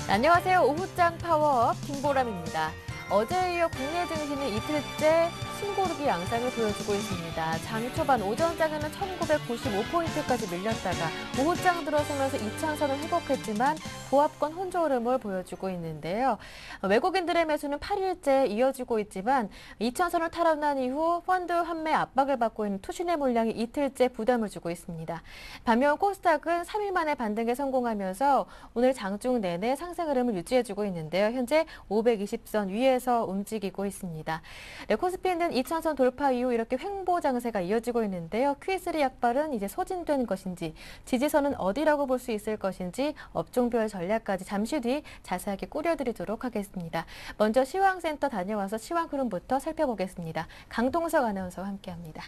안녕하세요. 오후장 파워업 김보람입니다. 어제에 이어 국내 증시는 이틀째 숨고르기 양상을 보여주고 있습니다. 장 초반 오전장에는 1995포인트까지 밀렸다가 오후장 들어서면서 2차선을 회복했지만 보합권 혼조 흐름을 보여주고 있는데요. 외국인들의 매수는 8일째 이어지고 있지만 2차선을 탈환한 이후 펀드 환매 압박을 받고 있는 투신의 물량이 이틀째 부담을 주고 있습니다. 반면 코스닥은 3일 만에 반등에 성공하면서 오늘 장중 내내 상승 흐름을 유지해주고 있는데요. 현재 520선 위에서 움직이고 있습니다. 네, 코스피는 2차선 돌파 이후 이렇게 횡보 장세가 이어지고 있는데요. Q3 약발은 이제 소진된 것인지, 지지선은 어디라고 볼 수 있을 것인지 업종별 전략까지 잠시 뒤 자세하게 꾸려드리도록 하겠습니다. 먼저 시황센터 다녀와서 시황 흐름부터 살펴보겠습니다. 강동석 아나운서와 함께합니다.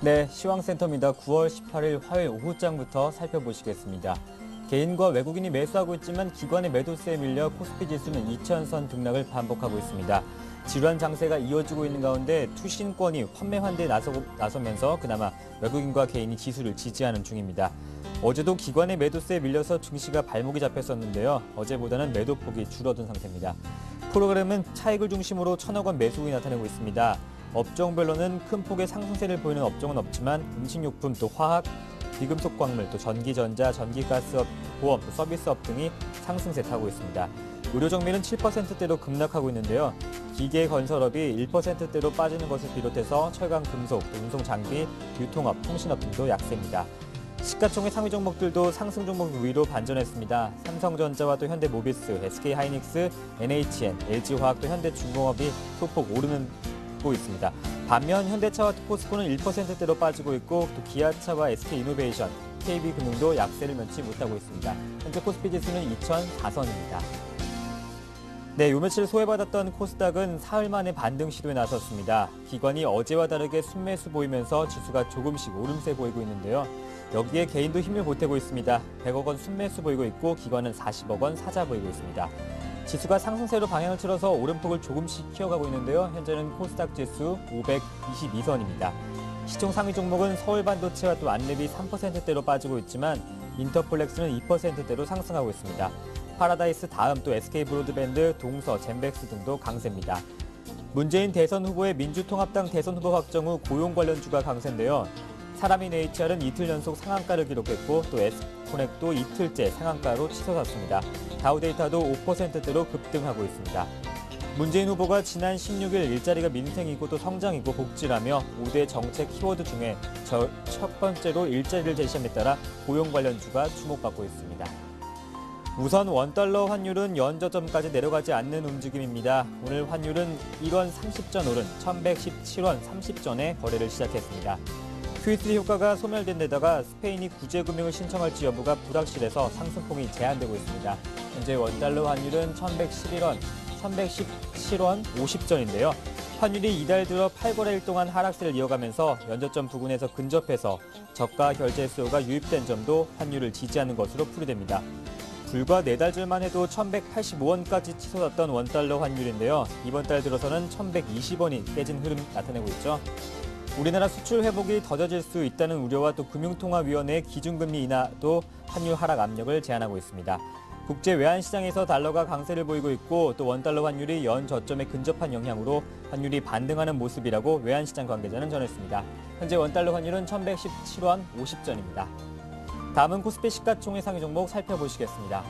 네, 시황센터입니다. 9월 18일 화요일 오후장부터 살펴보시겠습니다. 개인과 외국인이 매수하고 있지만 기관의 매도세에 밀려 코스피 지수는 2000선 등락을 반복하고 있습니다. 지루한 장세가 이어지고 있는 가운데 투신권이 환매 환대에 나서면서 그나마 외국인과 개인이 지수를 지지하는 중입니다. 어제도 기관의 매도세에 밀려서 증시가 발목이 잡혔었는데요. 어제보다는 매도폭이 줄어든 상태입니다. 프로그램은 차익을 중심으로 1000억 원 매수국이 나타내고 있습니다. 업종별로는 큰 폭의 상승세를 보이는 업종은 없지만 음식료품, 또 화학, 비금속 광물, 또 전기전자, 전기가스업, 보험, 또 서비스업 등이 상승세 타고 있습니다. 의료정밀은 7%대로 급락하고 있는데요. 기계건설업이 1%대로 빠지는 것을 비롯해서 철강, 금속, 또 운송장비, 유통업, 통신업 등도 약세입니다. 시가총액 상위 종목들도 상승 종목 위로 반전했습니다. 삼성전자와 또 현대모비스, SK하이닉스, NHN, LG화학, 또 현대중공업이 소폭 오르고 있습니다. 반면 현대차와 포스코는 1%대로 빠지고 있고 또 기아차와 SK이노베이션, KB금융도 약세를 면치 못하고 있습니다. 현재 코스피 지수는 2004선입니다. 네, 요 며칠 소외받았던 코스닥은 사흘 만에 반등 시도에 나섰습니다. 기관이 어제와 다르게 순매수 보이면서 지수가 조금씩 오름세 보이고 있는데요. 여기에 개인도 힘을 보태고 있습니다. 100억 원 순매수 보이고 있고 기관은 40억 원 사자 보이고 있습니다. 지수가 상승세로 방향을 틀어서 오름폭을 조금씩 키워가고 있는데요. 현재는 코스닥 지수 522선입니다. 시총 상위 종목은 서울반도체와 또 안랩이 3%대로 빠지고 있지만 인터폴렉스는 2%대로 상승하고 있습니다. 파라다이스 다음 또 SK브로드밴드, 동서, 젠백스 등도 강세입니다. 문재인 대선 후보의 민주통합당 대선 후보 확정 후 고용 관련주가 강세인데요. 사람인 HR은 이틀 연속 상한가를 기록했고 또 에스코넥도 이틀째 상한가로 치솟았습니다. 다우데이터도 5%대로 급등하고 있습니다. 문재인 후보가 지난 16일 일자리가 민생이고 또 성장이고 복지라며 5대 정책 키워드 중에 첫 번째로 일자리를 제시함에 따라 고용 관련주가 주목받고 있습니다. 우선 원달러 환율은 연저점까지 내려가지 않는 움직임입니다. 오늘 환율은 1원 30전 오른 1117원 30전에 거래를 시작했습니다. Q3 효과가 소멸된 데다가 스페인이 구제금융을 신청할지 여부가 불확실해서 상승폭이 제한되고 있습니다. 현재 원달러 환율은 1117원 50전인데요. 환율이 이달 들어 8거래일 동안 하락세를 이어가면서 연저점 부근에서 근접해서 저가 결제 수요가 유입된 점도 환율을 지지하는 것으로 풀이됩니다. 불과 4달 전만 해도 1185원까지 치솟았던 원달러 환율인데요. 이번 달 들어서는 1120원이 깨진 흐름 나타내고 있죠. 우리나라 수출 회복이 더뎌질 수 있다는 우려와 또 금융통화위원회의 기준금리 인하도 환율 하락 압력을 제한하고 있습니다. 국제 외환시장에서 달러가 강세를 보이고 있고 또 원달러 환율이 연 저점에 근접한 영향으로 환율이 반등하는 모습이라고 외환시장 관계자는 전했습니다. 현재 원달러 환율은 1117원 50전입니다. 다음은 코스피 시가총액 상위 종목 살펴보시겠습니다.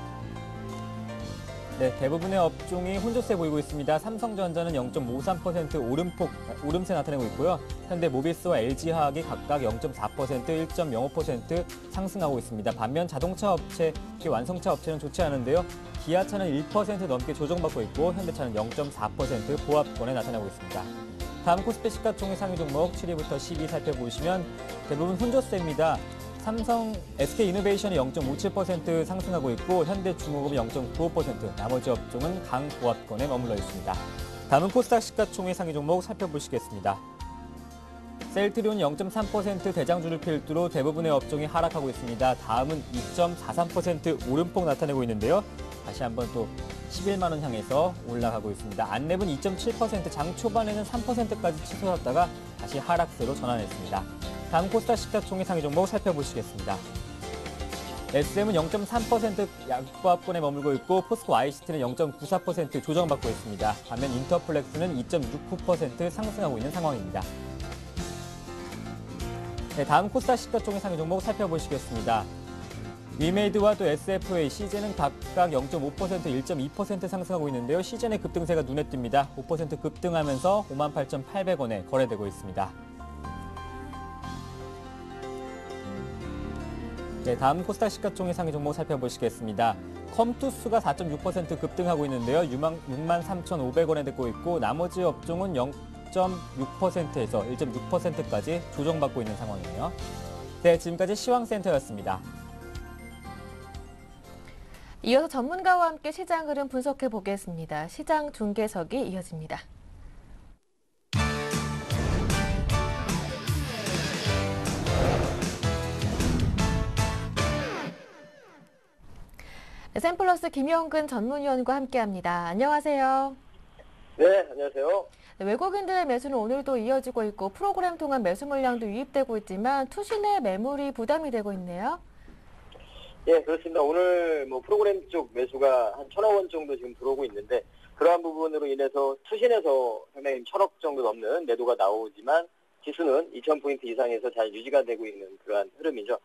네, 대부분의 업종이 혼조세 보이고 있습니다. 삼성전자는 0.53% 오름세 나타내고 있고요. 현대모비스와 LG화학이 각각 0.4%, 1.05% 상승하고 있습니다. 반면 자동차 업체, 완성차 업체는 좋지 않은데요. 기아차는 1% 넘게 조정받고 있고 현대차는 0.4% 보합권에 나타나고 있습니다. 다음 코스피 시가총액 상위 종목 7위부터 10위 살펴보시면 대부분 혼조세입니다. 삼성, SK이노베이션이 0.57% 상승하고 있고 현대중공업이 0.95%, 나머지 업종은 강보합권에 머물러 있습니다. 다음은 코스닥 시가총액 상위 종목 살펴보시겠습니다. 셀트리온이 0.3% 대장주를 필두로 대부분의 업종이 하락하고 있습니다. 다음은 2.43% 오름폭 나타내고 있는데요. 다시 한번 또 11만 원 향해서 올라가고 있습니다. 안랩은 2.7%, 장 초반에는 3%까지 치솟았다가 다시 하락세로 전환했습니다. 다음 코스닥 시가총액 상위 종목 살펴보시겠습니다. SM은 0.3% 약보합권에 머물고 있고 포스코 ICT는 0.94% 조정받고 있습니다. 반면 인터플렉스는 2.69% 상승하고 있는 상황입니다. 네, 다음 코스닥 시가총액 상위 종목 살펴보시겠습니다. 위메이드와 또 SFA, CJ는 각각 0.5%, 1.2% 상승하고 있는데요. CJ의 급등세가 눈에 띕니다. 5% 급등하면서 58,800원에 거래되고 있습니다. 네, 다음 코스닥 시가총액 상위 종목 살펴보시겠습니다. 컴투스가 4.6% 급등하고 있는데요. 63,500원에 되고 있고 나머지 업종은 0.6%에서 1.6%까지 조정받고 있는 상황이에요. 네, 지금까지 시황센터였습니다. 이어서 전문가와 함께 시장 흐름 분석해 보겠습니다. 시장 중계석이 이어집니다. 네, 샘플러스 김영근 전문위원과 함께합니다. 안녕하세요. 네, 안녕하세요. 네, 외국인들의 매수는 오늘도 이어지고 있고 프로그램 통한 매수 물량도 유입되고 있지만 투신의 매물이 부담이 되고 있네요. 예, 그렇습니다. 오늘 프로그램 쪽 매수가 한 1,000억 원 정도 지금 들어오고 있는데 그러한 부분으로 인해서 투신에서 상당히 1,000억 정도 넘는 매도가 나오지만 지수는 2,000포인트 이상에서 잘 유지가 되고 있는 그러한 흐름이죠.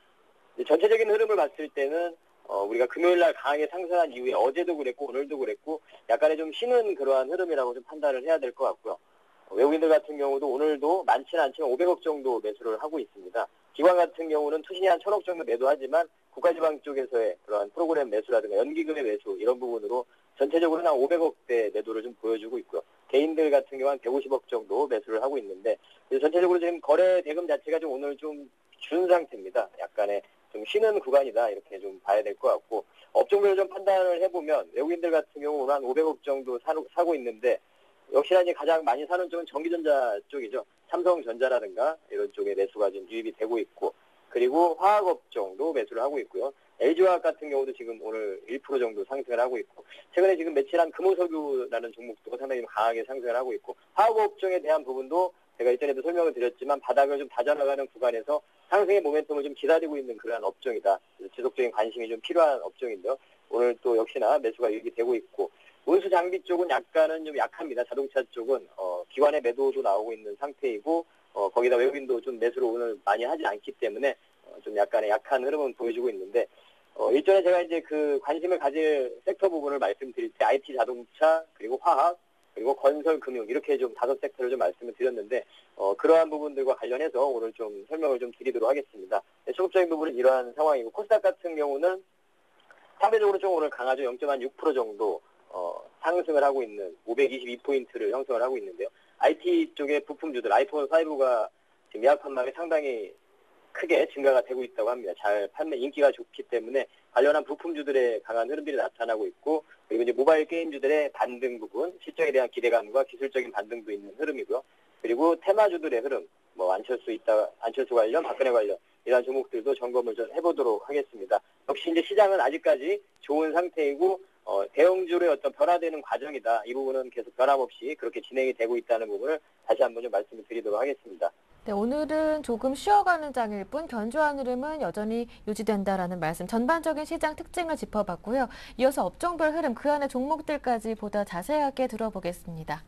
전체적인 흐름을 봤을 때는 우리가 금요일 날 강하게 상승한 이후에 어제도 그랬고 오늘도 그랬고 약간의 좀 쉬는 그러한 흐름이라고 좀 판단을 해야 될 것 같고요. 외국인들 같은 경우도 오늘도 많지는 않지만 500억 정도 매수를 하고 있습니다. 기관 같은 경우는 투신이 한 1,000억 정도 매도하지만 국가지방 쪽에서의 그러한 프로그램 매수라든가 연기금의 매수 이런 부분으로 전체적으로는 한 500억대 매도를 좀 보여주고 있고요. 개인들 같은 경우 한 150억 정도 매수를 하고 있는데 전체적으로 지금 거래 대금 자체가 좀 오늘 좀 준 상태입니다. 약간의 좀 쉬는 구간이다 이렇게 좀 봐야 될 것 같고 업종별로 좀 판단을 해보면 외국인들 같은 경우 한 500억 정도 사고 있는데 역시나 이제 가장 많이 사는 쪽은 전기전자 쪽이죠. 삼성전자라든가 이런 쪽에 매수가 좀 유입이 되고 있고 그리고 화학업종도 매수를 하고 있고요. LG화학 같은 경우도 지금 오늘 1% 정도 상승을 하고 있고 최근에 지금 며칠한 금호석유라는 종목도 상당히 강하게 상승을 하고 있고 화학업종에 대한 부분도 제가 이전에도 설명을 드렸지만 바닥을 좀 다져나가는 구간에서 상승의 모멘텀을 좀 기다리고 있는 그러한 업종이다. 지속적인 관심이 좀 필요한 업종인데요. 오늘 또 역시나 매수가 유입이 되고 있고 운수 장비 쪽은 약간은 좀 약합니다. 자동차 쪽은 기관의 매도도 나오고 있는 상태이고 거기다 외국인도 좀 매수를 오늘 많이 하지 않기 때문에 좀 약간의 약한 흐름은 보여주고 있는데 일전에 제가 이제 그 관심을 가질 섹터 부분을 말씀드릴 때 IT 자동차 그리고 화학 그리고 건설 금융 이렇게 좀 5섹터를 좀 말씀을 드렸는데 그러한 부분들과 관련해서 오늘 좀 설명을 좀 드리도록 하겠습니다. 초급적인 부분은 이러한 상황이고 코스닥 같은 경우는 상대적으로 좀 오늘 강하죠. 0.6% 정도 상승을 하고 있는 522포인트를 형성을 하고 있는데요. IT 쪽의 부품주들 아이폰 5가 지금 예약 판매가 상당히 크게 증가가 되고 있다고 합니다. 잘 판매 인기가 좋기 때문에 관련한 부품주들의 강한 흐름들이 나타나고 있고 그리고 이제 모바일 게임주들의 반등 부분, 실적에 대한 기대감과 기술적인 반등도 있는 흐름이고요. 그리고 테마주들의 흐름, 안철수 관련, 박근혜 관련 이러한 종목들도 점검을 좀 해보도록 하겠습니다. 역시 이제 시장은 아직까지 좋은 상태이고 대형주의 어떤 변화되는 과정이다. 이 부분은 계속 변함없이 그렇게 진행이 되고 있다는 부분을 다시 한번 좀 말씀을 드리도록 하겠습니다. 네, 오늘은 조금 쉬어가는 장일 뿐 견조한 흐름은 여전히 유지된다라는 말씀, 전반적인 시장 특징을 짚어봤고요. 이어서 업종별 흐름, 그 안에 종목들까지 보다 자세하게 들어보겠습니다.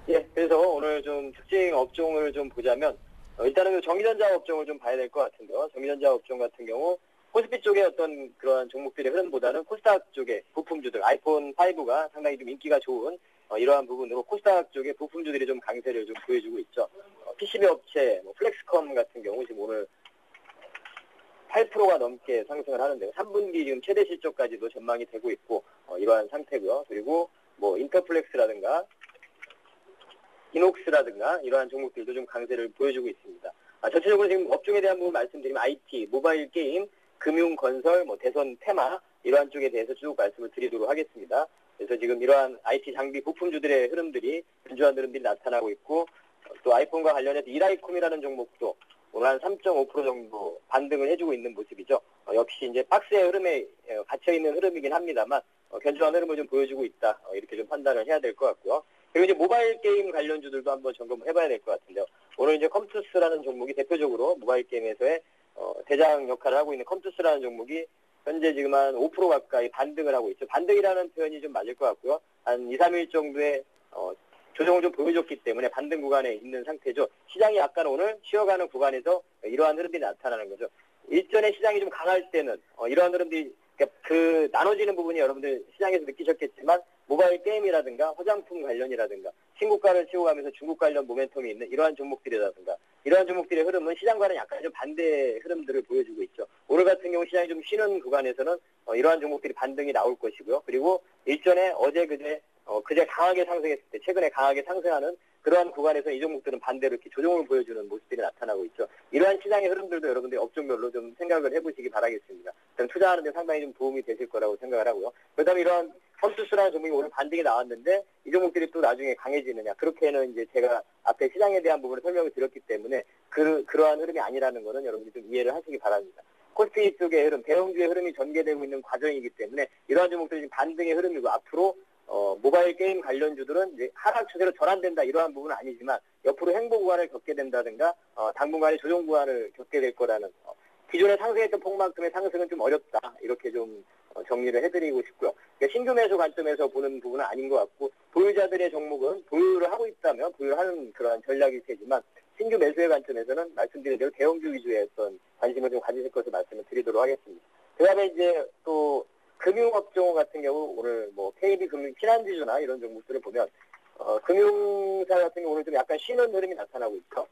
예, 그래서 오늘 좀 특징 업종을 좀 보자면 일단은 전기전자 업종을 좀 봐야 될 것 같은데요. 전기전자 업종 같은 경우 코스피 쪽의 어떤 그런 종목들의 흐름보다는 코스닥 쪽의 부품주들, 아이폰 5가 상당히 좀 인기가 좋은 이러한 부분으로 코스닥 쪽의 부품주들이 좀 강세를 좀 보여주고 있죠. PCB 업체, 플렉스컴 같은 경우 지금 오늘 8%가 넘게 상승을 하는데요. 3분기 지금 최대 실적까지도 전망이 되고 있고 이러한 상태고요. 그리고 인터플렉스라든가 이녹스라든가 이러한 종목들도 좀 강세를 보여주고 있습니다. 전체적으로 지금 업종에 대한 부분 말씀드리면 IT, 모바일 게임, 금융, 건설, 대선, 테마 이러한 쪽에 대해서 쭉 말씀을 드리도록 하겠습니다. 그래서 지금 이러한 IT 장비 부품주들의 흐름들이 견조한 흐름들이 나타나고 있고 또 아이폰과 관련해서 이라이콤이라는 종목도 오늘 한 3.5% 정도 반등을 해주고 있는 모습이죠. 역시 이제 박스의 흐름에 갇혀있는 흐름이긴 합니다만 견조한 흐름을 좀 보여주고 있다. 이렇게 좀 판단을 해야 될 것 같고요. 그리고 이제 모바일 게임 관련주들도 한번 점검을 해봐야 될 것 같은데요. 오늘 이제 컴투스라는 종목이 대표적으로 모바일 게임에서의 대장 역할을 하고 있는 컴투스라는 종목이 현재 지금 한 5% 가까이 반등을 하고 있죠. 반등이라는 표현이 좀 맞을 것 같고요. 한 2, 3일 정도의 조정을 좀 보여줬기 때문에 반등 구간에 있는 상태죠. 시장이 약간 오늘 쉬어가는 구간에서 이러한 흐름이 나타나는 거죠. 일전에 시장이 좀 강할 때는 이러한 흐름들이 그 나눠지는 부분이 여러분들 시장에서 느끼셨겠지만 모바일 게임이라든가 화장품 관련이라든가 신고가를 치고가면서 중국 관련 모멘텀이 있는 이러한 종목들이라든가 이러한 종목들의 흐름은 시장과는 약간 좀 반대 흐름들을 보여주고 있죠. 오늘 같은 경우 시장이 좀 쉬는 구간에서는 이러한 종목들이 반등이 나올 것이고요. 그리고 일전에 어제 그제 강하게 상승했을 때 최근에 강하게 상승하는 그러한 구간에서 이 종목들은 반대로 이렇게 조정을 보여주는 모습들이 나타나고 있죠. 이러한 시장의 흐름들도 여러분들이 업종별로 좀 생각을 해보시기 바라겠습니다. 투자하는 데 상당히 좀 도움이 되실 거라고 생각을 하고요. 그다음에 이러한 컴투스라는 종목이 오늘 반등이 나왔는데 이 종목들이 또 나중에 강해지느냐. 그렇게는 이제 제가 앞에 시장에 대한 부분을 설명을 드렸기 때문에 그러한 흐름이 아니라는 거는 여러분들이 좀 이해를 하시기 바랍니다. 코스피 쪽의 흐름, 대형주의 흐름이 전개되고 있는 과정이기 때문에 이러한 종목들이 지금 반등의 흐름이고 앞으로 모바일 게임 관련주들은 이제 하락 추세로 전환된다 이러한 부분은 아니지만 옆으로 행보 구간을 겪게 된다든가 당분간의 조정 구간을 겪게 될 거라는 기존에 상승했던 폭만큼의 상승은 좀 어렵다 이렇게 좀 정리를 해드리고 싶고요. 그러니까 신규 매수 관점에서 보는 부분은 아닌 것 같고 보유자들의 종목은 보유를 하고 있다면 보유하는 그러한 전략일 테지만 신규 매수의 관점에서는 말씀드린 대로 대형주 위주의 어떤 관심을 좀 가지실 것을 말씀을 드리도록 하겠습니다. 그 다음에 이제 또 금융업종 같은 경우 오늘 뭐 KB금융, 신한지주나 이런 종목들을 보면 금융사 같은 경우 오늘 좀 약간 쉬는 흐름이 나타나고 있죠.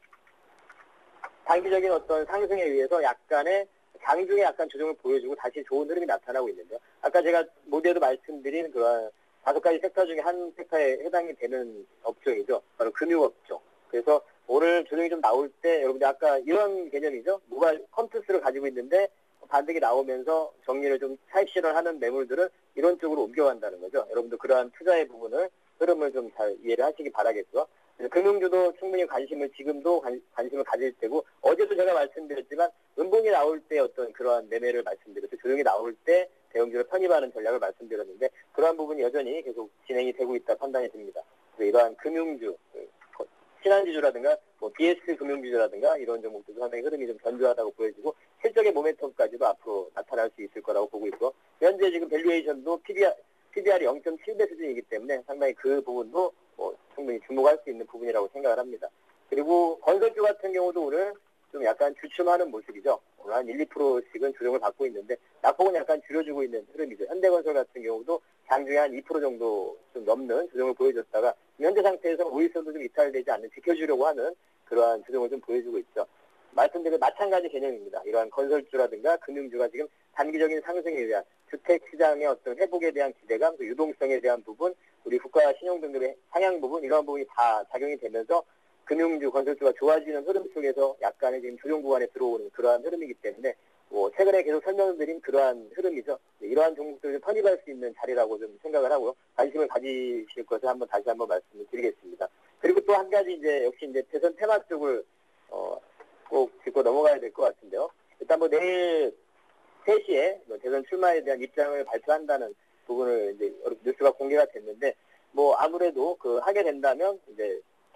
단기적인 어떤 상승에 의해서 약간의 장중에 약간 조정을 보여주고 다시 좋은 흐름이 나타나고 있는데요. 아까 제가 모두에도 말씀드린 그런 5가지 섹터 중에 한 섹터에 해당이 되는 업종이죠. 바로 금융업종. 그래서 오늘 조정이 좀 나올 때 여러분들 아까 이런 개념이죠. 모바일 컴투스를 가지고 있는데 반등이 나오면서 정리를 좀 차익 실현하는 매물들은 이런 쪽으로 옮겨간다는 거죠. 여러분들 그러한 투자의 부분을 흐름을 좀 잘 이해를 하시기 바라겠고요. 금융주도 충분히 관심을 지금도 관심을 가질 때고 어제도 제가 말씀드렸지만 은봉이 나올 때 어떤 그러한 매매를 말씀드렸고 조정이 나올 때 대형주를 편입하는 전략을 말씀드렸는데 그러한 부분이 여전히 계속 진행이 되고 있다 판단이 듭니다. 그래서 이러한 금융주 신한지주라든가 뭐 BS 금융주라든가 이런 종목들도 상당히 흐름이 좀 견조하다고 보여지고 실적의 모멘텀까지도 앞으로 나타날 수 있을 거라고 보고 있고 현재 지금 밸류에이션도 PBR이 0.7배 수준이기 때문에 상당히 그 부분도 충분히 주목할 수 있는 부분이라고 생각을 합니다. 그리고 건설주 같은 경우도 오늘 좀 약간 주춤하는 모습이죠. 오늘 한 1, 2%씩은 조정을 받고 있는데 낙폭은 약간 줄여주고 있는 흐름이죠. 현대건설 같은 경우도 장중에 한 2% 정도 좀 넘는 조정을 보여줬다가 현재 상태에서 오일선도 좀 이탈되지 않는 지켜주려고 하는 그러한 조정을 좀 보여주고 있죠. 말씀드린 마찬가지 개념입니다. 이러한 건설주라든가 금융주가 지금 단기적인 상승에 의한 주택시장의 어떤 회복에 대한 기대감, 또 유동성에 대한 부분, 우리 국가 신용등급의 상향 부분, 이러한 부분이 다 작용이 되면서 금융주, 건설주가 좋아지는 흐름 속에서 약간의 지금 조정 구간에 들어오는 그러한 흐름이기 때문에 최근에 계속 설명드린 그러한 흐름이죠. 이러한 종목들을 편입할 수 있는 자리라고 좀 생각을 하고요. 관심을 가지실 것을 다시 한번 말씀을 드리겠습니다. 그리고 또 한 가지 역시 대선 테마 쪽을 꼭 짚고 넘어가야 될 것 같은데요. 일단 내일 3시에 대선 출마에 대한 입장을 발표한다는 부분을 뉴스가 공개가 됐는데 아무래도 하게 된다면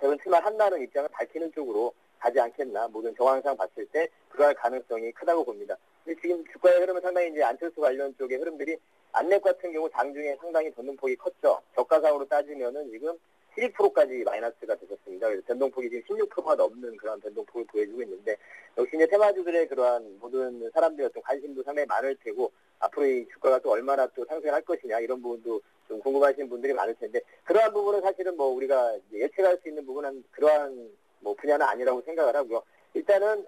대선 출마를 한다는 입장을 밝히는 쪽으로 가지 않겠나. 모든 정황상 봤을 때 그럴 가능성이 크다고 봅니다. 근데 지금 주가의 흐름은 상당히 안철수 관련 쪽의 흐름들이 안랩 같은 경우 장중에 상당히 변동폭이 컸죠. 저가상으로 따지면은 지금 12%까지 마이너스가 되셨습니다. 그래서 변동폭이 지금 16%가 넘는 그런 변동폭을 보여주고 있는데 역시 테마주들의 그러한 모든 사람들의 어떤 관심도 상당히 많을 테고 앞으로 이 주가가 또 얼마나 또 상승할 것이냐 이런 부분도 좀 궁금하신 분들이 많을 텐데 그러한 부분은 사실은 우리가 예측할 수 있는 부분은 그러한 분야는 아니라고 생각을 하고요. 일단은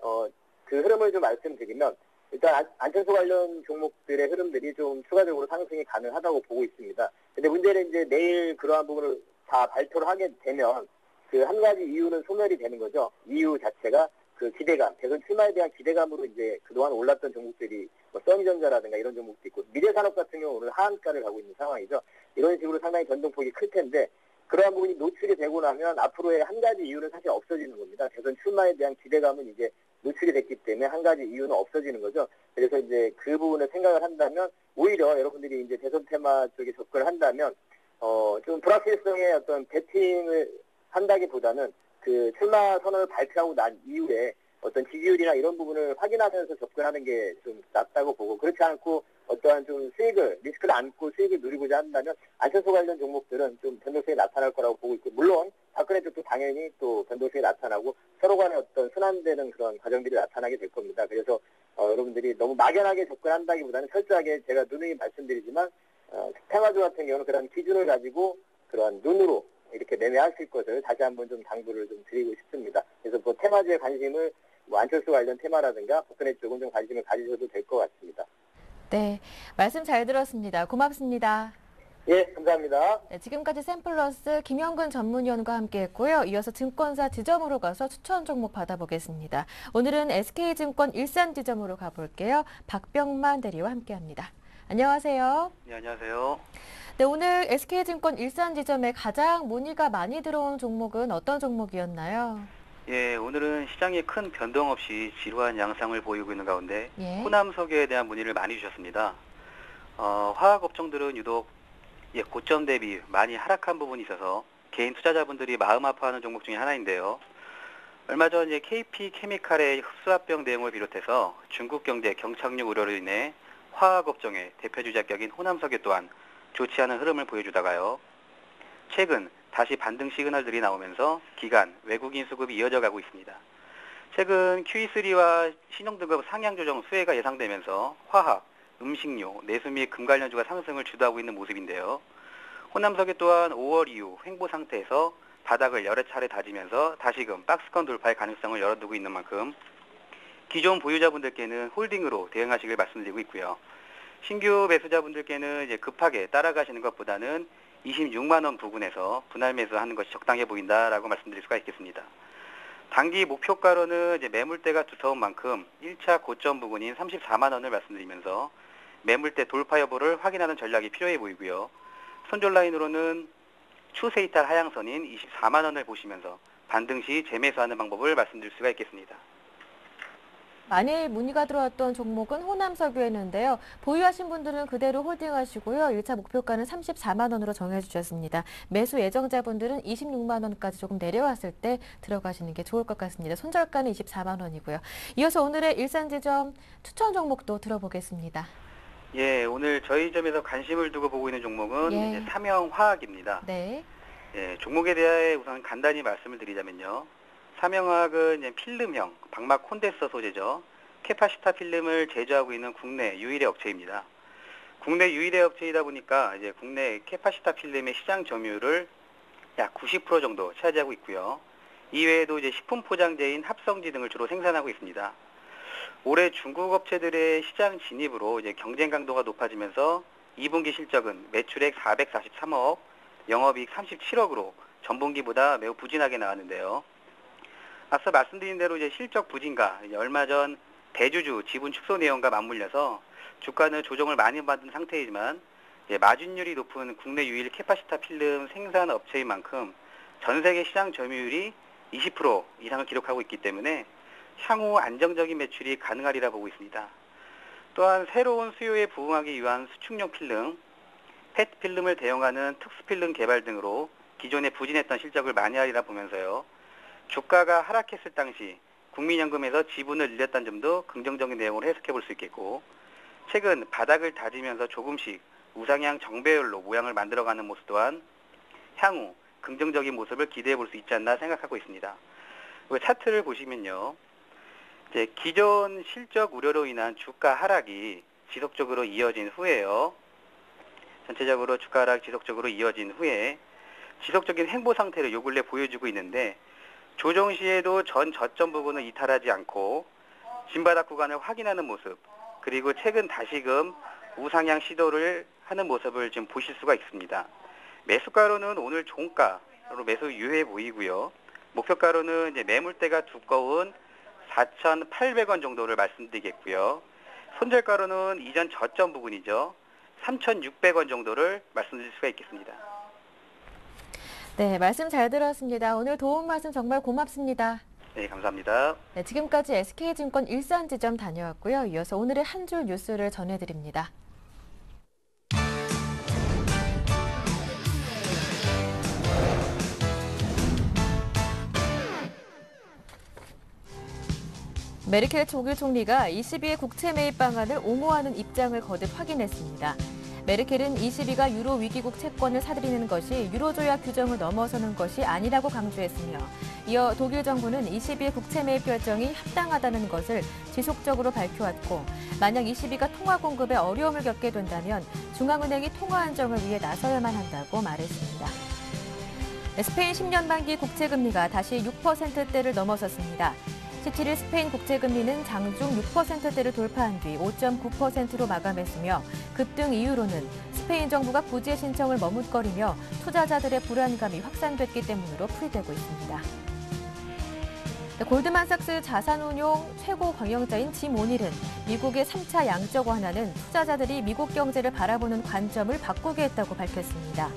그 흐름을 좀 말씀드리면 일단 안철수 관련 종목들의 흐름들이 좀 추가적으로 상승이 가능하다고 보고 있습니다. 근데 문제는 내일 그러한 부분을 다 발표를 하게 되면 그 한 가지 이유는 소멸이 되는 거죠. 이유 자체가 그 기대감, 대선 출마에 대한 기대감으로 그동안 올랐던 종목들이 써니전자라든가 이런 종목도 있고 미래산업 같은 경우 오늘 하한가를 가고 있는 상황이죠. 이런 식으로 상당히 변동폭이 클 텐데 그러한 부분이 노출이 되고 나면 앞으로의 한 가지 이유는 사실 없어지는 겁니다. 대선 출마에 대한 기대감은 노출이 됐기 때문에 한 가지 이유는 없어지는 거죠. 그래서 이제 그 부분을 생각을 한다면 오히려 여러분들이 이제 대선 테마 쪽에 접근을 한다면 좀 불확실성의 어떤 배팅을 한다기보다는 그 출마 선언을 발표하고 난 이후에 어떤 지지율이나 이런 부분을 확인하면서 접근하는 게 좀 낫다고 보고, 그렇지 않고 어떠한 좀 리스크를 안고 수익을 누리고자 한다면 안철수 관련 종목들은 좀 변동성이 나타날 거라고 보고 있고, 물론 박근혜 쪽도 당연히 또 변동성이 나타나고 서로 간에 어떤 순환되는 그런 과정들이 나타나게 될 겁니다. 그래서 여러분들이 너무 막연하게 접근한다기보다는 철저하게 제가 누누이 말씀드리지만 테마주 같은 경우는 그런 기준을 가지고 그런 눈으로 이렇게 매매하실 것을 다시 한번 좀 당부를 좀 드리고 싶습니다. 그래서 뭐 테마주에 관심을 안철수 관련 테마라든가 박근혜 쪽은 좀 관심을 가지셔도 될 것 같습니다. 네, 말씀 잘 들었습니다. 고맙습니다. 예, 감사합니다. 네, 지금까지 샘플러스 김영근 전문위원과 함께했고요. 이어서 증권사 지점으로 가서 추천 종목 받아보겠습니다. 오늘은 SK증권 일산 지점으로 가볼게요. 박병만 대리와 함께합니다. 안녕하세요. 네, 안녕하세요. 네, 오늘 SK증권 일산 지점에 가장 문의가 많이 들어온 종목은 어떤 종목이었나요? 예, 오늘은 시장에 큰 변동 없이 지루한 양상을 보이고 있는 가운데 예. 호남 석유에 대한 문의를 많이 주셨습니다. 화학 업종들은 유독 고점 대비 많이 하락한 부분이 있어서 개인 투자자분들이 마음 아파하는 종목 중에 하나인데요. 얼마 전 KP 케미칼의 흡수합병 내용을 비롯해서 중국 경제 경착륙 우려로 인해 화학 업종의 대표 주자격인 호남 석유 또한 좋지 않은 흐름을 보여주다가요. 최근 다시 반등 시그널들이 나오면서 기관, 외국인 수급이 이어져 가고 있습니다. 최근 QE3와 신용등급 상향 조정 수혜가 예상되면서 화학, 음식료, 내수 및 금 관련주가 상승을 주도하고 있는 모습인데요. 호남석유 또한 5월 이후 횡보 상태에서 바닥을 여러 차례 다지면서 다시금 박스권 돌파의 가능성을 열어두고 있는 만큼 기존 보유자분들께는 홀딩으로 대응하시길 말씀드리고 있고요. 신규 매수자분들께는 이제 급하게 따라가시는 것보다는 26만 원 부근에서 분할 매수하는 것이 적당해 보인다라고 말씀드릴 수가 있겠습니다. 단기 목표가로는 이제 매물대가 두서운 만큼 1차 고점 부근인 34만 원을 말씀드리면서 매물대 돌파 여부를 확인하는 전략이 필요해 보이고요. 손절 라인으로는 추세 이탈 하향선인 24만 원을 보시면서 반등 시 재매수하는 방법을 말씀드릴 수가 있겠습니다. 많이 문의가 들어왔던 종목은 호남석유였는데요. 보유하신 분들은 그대로 홀딩하시고요. 1차 목표가는 34만 원으로 정해주셨습니다. 매수 예정자분들은 26만 원까지 조금 내려왔을 때 들어가시는 게 좋을 것 같습니다. 손절가는 24만 원이고요. 이어서 오늘의 일산지점 추천 종목도 들어보겠습니다. 예, 오늘 저희 점에서 관심을 두고 보고 있는 종목은 예. 이제 삼형화학입니다. 네. 예, 종목에 대해 우선 간단히 말씀을 드리자면요. 삼형화학은 이제 필름형 방막 콘덴서 소재죠. 캐파시타 필름을 제조하고 있는 국내 유일의 업체입니다. 국내 유일의 업체이다 보니까 이제 국내 캐파시타 필름의 시장 점유율을 약 90% 정도 차지하고 있고요. 이외에도 이제 식품 포장재인 합성지 등을 주로 생산하고 있습니다. 올해 중국 업체들의 시장 진입으로 이제 경쟁 강도가 높아지면서 2분기 실적은 매출액 443억, 영업이익 37억으로 전분기보다 매우 부진하게 나왔는데요. 앞서 말씀드린 대로 이제 실적 부진과 얼마 전 대주주 지분 축소 내용과 맞물려서 주가는 조정을 많이 받은 상태이지만 마진율이 높은 국내 유일 캐파시타 필름 생산 업체인 만큼 전 세계 시장 점유율이 20% 이상을 기록하고 있기 때문에 향후 안정적인 매출이 가능하리라 보고 있습니다. 또한 새로운 수요에 부응하기 위한 수축용 필름, 펫 필름을 대용하는 특수 필름 개발 등으로 기존에 부진했던 실적을 만회하리라 보면서요. 주가가 하락했을 당시 국민연금에서 지분을 늘렸다는 점도 긍정적인 내용으로 해석해 볼 수 있겠고, 최근 바닥을 다지면서 조금씩 우상향 정배열로 모양을 만들어가는 모습 또한 향후 긍정적인 모습을 기대해 볼 수 있지 않나 생각하고 있습니다. 차트를 보시면요. 이제 기존 실적 우려로 인한 주가 하락이 지속적으로 이어진 후에요. 전체적으로 주가 하락 지속적으로 이어진 후에 지속적인 횡보 상태를 요 근래 보여주고 있는데, 조정 시에도 전 저점 부분을 이탈하지 않고 진바닥 구간을 확인하는 모습, 그리고 최근 다시금 우상향 시도를 하는 모습을 지금 보실 수가 있습니다. 매수가로는 오늘 종가로 매수 유효해 보이고요. 목표가로는 이제 매물대가 두꺼운 4,800원 정도를 말씀드리겠고요. 손절가로는 이전 저점 부분이죠. 3,600원 정도를 말씀드릴 수가 있겠습니다. 네, 말씀 잘 들었습니다. 오늘 도움 말씀 정말 고맙습니다. 네, 감사합니다. 네, 지금까지 SK증권 일산지점 다녀왔고요. 이어서 오늘의 한 줄 뉴스를 전해드립니다. 메르켈 독일 총리가 22의 국채 매입 방안을 옹호하는 입장을 거듭 확인했습니다. 메르켈은 22가 유로 위기국 채권을 사들이는 것이 유로 조약 규정을 넘어서는 것이 아니라고 강조했으며 이어 독일 정부는 22의 국채 매입 결정이 합당하다는 것을 지속적으로 밝혀왔고 만약 22가 통화 공급에 어려움을 겪게 된다면 중앙은행이 통화 안정을 위해 나서야만 한다고 말했습니다. 스페인 10년 만기 국채 금리가 다시 6%대를 넘어섰습니다. 17일 스페인 국채금리는 장중 6%대를 돌파한 뒤 5.9%로 마감했으며 급등 이유로는 스페인 정부가 구제 신청을 머뭇거리며 투자자들의 불안감이 확산됐기 때문으로 풀이되고 있습니다. 골드만삭스 자산운용 최고 경영자인 짐 오닐은 미국의 3차 양적 완화는 투자자들이 미국 경제를 바라보는 관점을 바꾸게 했다고 밝혔습니다.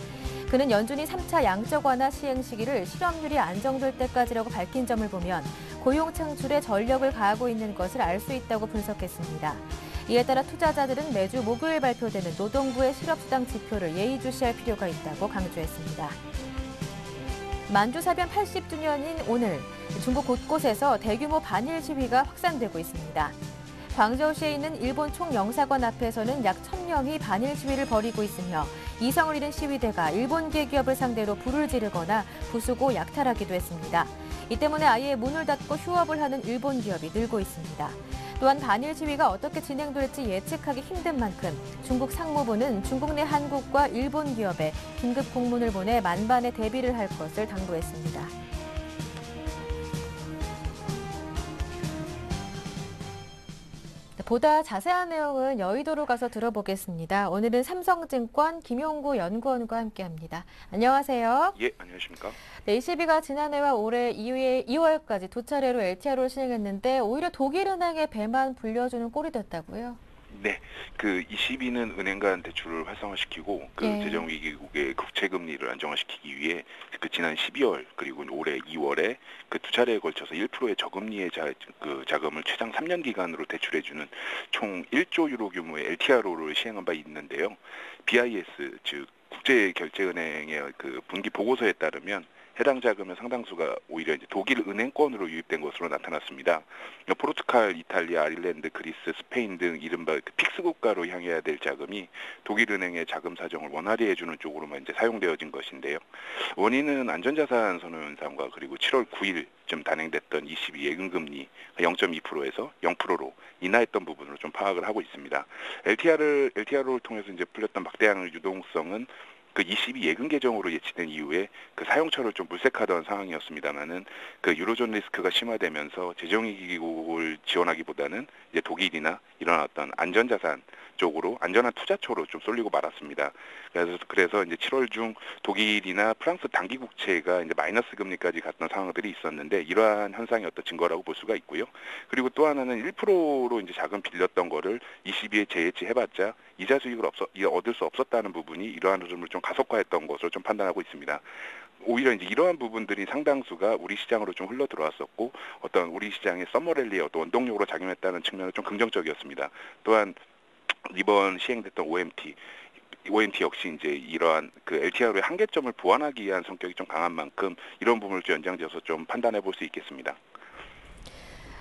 그는 연준이 3차 양적 완화 시행 시기를 실업률이 안정될 때까지라고 밝힌 점을 보면 고용 창출에 전력을 가하고 있는 것을 알 수 있다고 분석했습니다. 이에 따라 투자자들은 매주 목요일 발표되는 노동부의 실업수당 지표를 예의주시할 필요가 있다고 강조했습니다. 만주사변 80주년인 오늘 중국 곳곳에서 대규모 반일 시위가 확산되고 있습니다. 광저우시에 있는 일본 총영사관 앞에서는 약 1000명이 반일 시위를 벌이고 있으며 이성을 잃은 시위대가 일본계 기업을 상대로 불을 지르거나 부수고 약탈하기도 했습니다. 이 때문에 아예 문을 닫고 휴업을 하는 일본 기업이 늘고 있습니다. 또한 반일 시위가 어떻게 진행될지 예측하기 힘든 만큼 중국 상무부는 중국 내 한국과 일본 기업에 긴급 공문을 보내 만반의 대비를 할 것을 당부했습니다. 보다 자세한 내용은 여의도로 가서 들어보겠습니다. 오늘은 삼성증권 김용구 연구원과 함께합니다. 안녕하세요. 예, 안녕하십니까. 네, ECB가 지난해와 올해 2월까지 두 차례로 LTRO를 시행했는데 오히려 독일은행의 배만 불려주는 꼴이 됐다고요? 네, 그 ECB는 은행 간 대출을 활성화시키고 그 예. 재정위기국의 국채 금리를 안정화시키기 위해 그 지난 12월 그리고 올해 2월에 그 두 차례에 걸쳐서 1%의 저금리의 자금을 최장 3년 기간으로 대출해주는 총 1조 유로 규모의 LTRO를 시행한 바 있는데요. BIS 즉 국제결제은행의 그 분기 보고서에 따르면 해당 자금의 상당수가 오히려 이제 독일 은행권으로 유입된 것으로 나타났습니다. 포르투갈, 이탈리아, 아일랜드, 그리스, 스페인 등 이른바 그 픽스 국가로 향해야 될 자금이 독일 은행의 자금 사정을 원활히 해주는 쪽으로만 이제 사용되어진 것인데요. 원인은 안전자산 선호 현상과 그리고 7월 9일쯤 단행됐던 ECB 예금금리 0.2%에서 0%로 인하했던 부분으로 좀 파악을 하고 있습니다. LTRO를 통해서 이제 풀렸던 막대한 유동성은 그 ECB 예금 계정으로 예치된 이후에 그 사용처를 좀 물색하던 상황이었습니다만은 그 유로존 리스크가 심화되면서 재정위기국을 지원하기보다는 이제 독일이나 이런 어떤 안전자산 쪽으로 안전한 투자처로 좀 쏠리고 말았습니다. 그래서 이제 7월 중 독일이나 프랑스 단기 국채가 이제 마이너스 금리까지 갔던 상황들이 있었는데 이러한 현상의 어떤 증거라고 볼 수가 있고요. 그리고 또 하나는 1%로 이제 자금 빌렸던 거를 ECB에 재예치해봤자 이자 수익을 얻을 수 없었다는 부분이 이러한 흐름을 좀 가속화했던 것으로 좀 판단하고 있습니다. 오히려 이제 이러한 부분들이 상당수가 우리 시장으로 좀 흘러 들어왔었고 어떤 우리 시장의 썸머랠리의 어떤 원동력으로 작용했다는 측면은 좀 긍정적이었습니다. 또한 이번 시행됐던 OMT 역시 이제 이러한 그 LTRO의 한계점을 보완하기 위한 성격이 좀 강한 만큼 이런 부분을 좀 연장지어서 좀 판단해 볼 수 있겠습니다.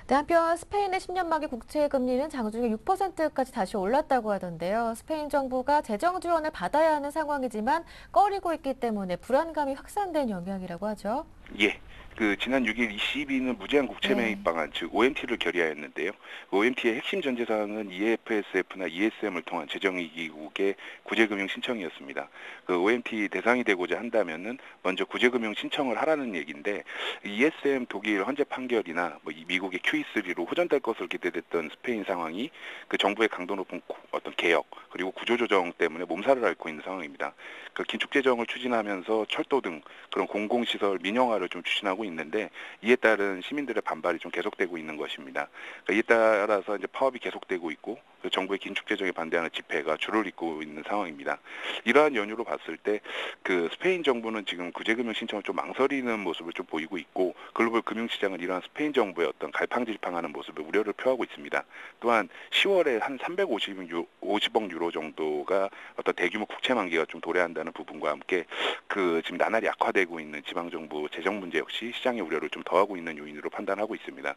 네, 한편 스페인의 10년 만기 국채 금리는 장중에 6%까지 다시 올랐다고 하던데요. 스페인 정부가 재정 지원을 받아야 하는 상황이지만 꺼리고 있기 때문에 불안감이 확산된 영향이라고 하죠. 예. 그 지난 6일 ECB는 무제한 국채 매입 방안, 즉 OMT를 결의하였는데요. OMT의 핵심 전제 사항은 EFSF나 ESM을 통한 재정위기국의 구제금융 신청이었습니다. 그 OMT 대상이 되고자 한다면은 먼저 구제금융 신청을 하라는 얘기인데 ESM 독일 헌재 판결이나 뭐 미국의 QE3로 호전될 것으로 기대됐던 스페인 상황이 그 정부의 강도 높은 어떤 개혁 그리고 구조조정 때문에 몸살을 앓고 있는 상황입니다. 그 긴축 재정을 추진하면서 철도 등 그런 공공시설 민영화를 좀 추진하고 있는데 이에 따른 시민들의 반발이 좀 계속되고 있는 것입니다. 그러니까 이에 따라서 이제 파업이 계속되고 있고 그 정부의 긴축 재정에 반대하는 집회가 줄을 잇고 있는 상황입니다. 이러한 연유로 봤을 때 그 스페인 정부는 지금 구제금융 신청을 좀 망설이는 모습을 좀 보이고 있고 글로벌 금융시장은 이러한 스페인 정부의 어떤 갈팡질팡하는 모습에 우려를 표하고 있습니다. 또한 10월에 한 350억 유로 정도가 어떤 대규모 국채 만기가 좀 도래한다는 부분과 함께 그 지금 나날이 악화되고 있는 지방정부 재정 문제 역시 시장의 우려를 좀 더하고 있는 요인으로 판단하고 있습니다.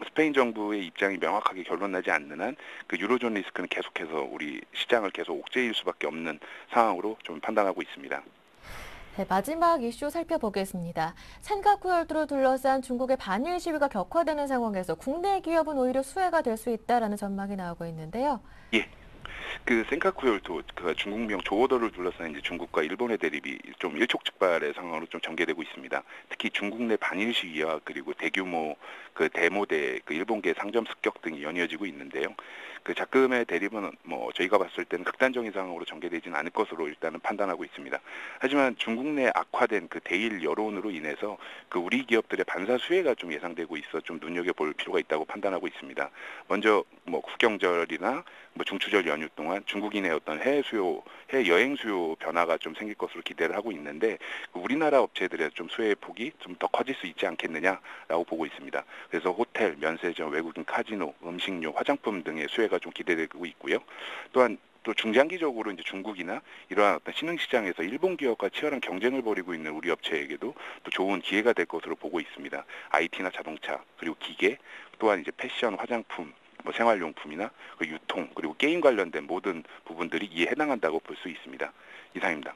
스페인 정부의 입장이 명확하게 결론나지 않는 한 그 유로존 리스크는 계속해서 우리 시장을 계속 옥죄일 수밖에 없는 상황으로 좀 판단하고 있습니다. 네, 마지막 이슈 살펴보겠습니다. 산가쿠 열도를 둘러싼 중국의 반일 시위가 격화되는 상황에서 국내 기업은 오히려 수혜가 될 수 있다라는 전망이 나오고 있는데요. 예. 그 센카쿠 열도, 그 중국명 조호도를 둘러싼 이제 중국과 일본의 대립이 좀 일촉즉발의 상황으로 좀 전개되고 있습니다. 특히 중국 내 반일 시위와 그리고 대규모 그 데모대, 그 일본계 상점 습격 등이 연이어지고 있는데요. 그 작금의 대립은 뭐 저희가 봤을 때는 극단적인 상황으로 전개되지는 않을 것으로 일단은 판단하고 있습니다. 하지만 중국 내 악화된 그 대일 여론으로 인해서 그 우리 기업들의 반사 수혜가 좀 예상되고 있어 좀 눈여겨볼 필요가 있다고 판단하고 있습니다. 먼저 뭐 국경절이나 뭐 중추절 연휴 동안 중국인의 어떤 해외 여행 수요 변화가 좀 생길 것으로 기대를 하고 있는데 우리나라 업체들의 좀 수혜의 폭이 좀 더 커질 수 있지 않겠느냐라고 보고 있습니다. 그래서 호텔, 면세점, 외국인 카지노, 음식료, 화장품 등의 수혜가 좀 기대되고 있고요. 또한 또 중장기적으로 이제 중국이나 이러한 어떤 신흥시장에서 일본 기업과 치열한 경쟁을 벌이고 있는 우리 업체에게도 또 좋은 기회가 될 것으로 보고 있습니다. IT나 자동차, 그리고 기계, 또한 이제 패션, 화장품, 뭐 생활용품이나 그 유통, 그리고 게임 관련된 모든 부분들이 이에 해당한다고 볼 수 있습니다. 이상입니다.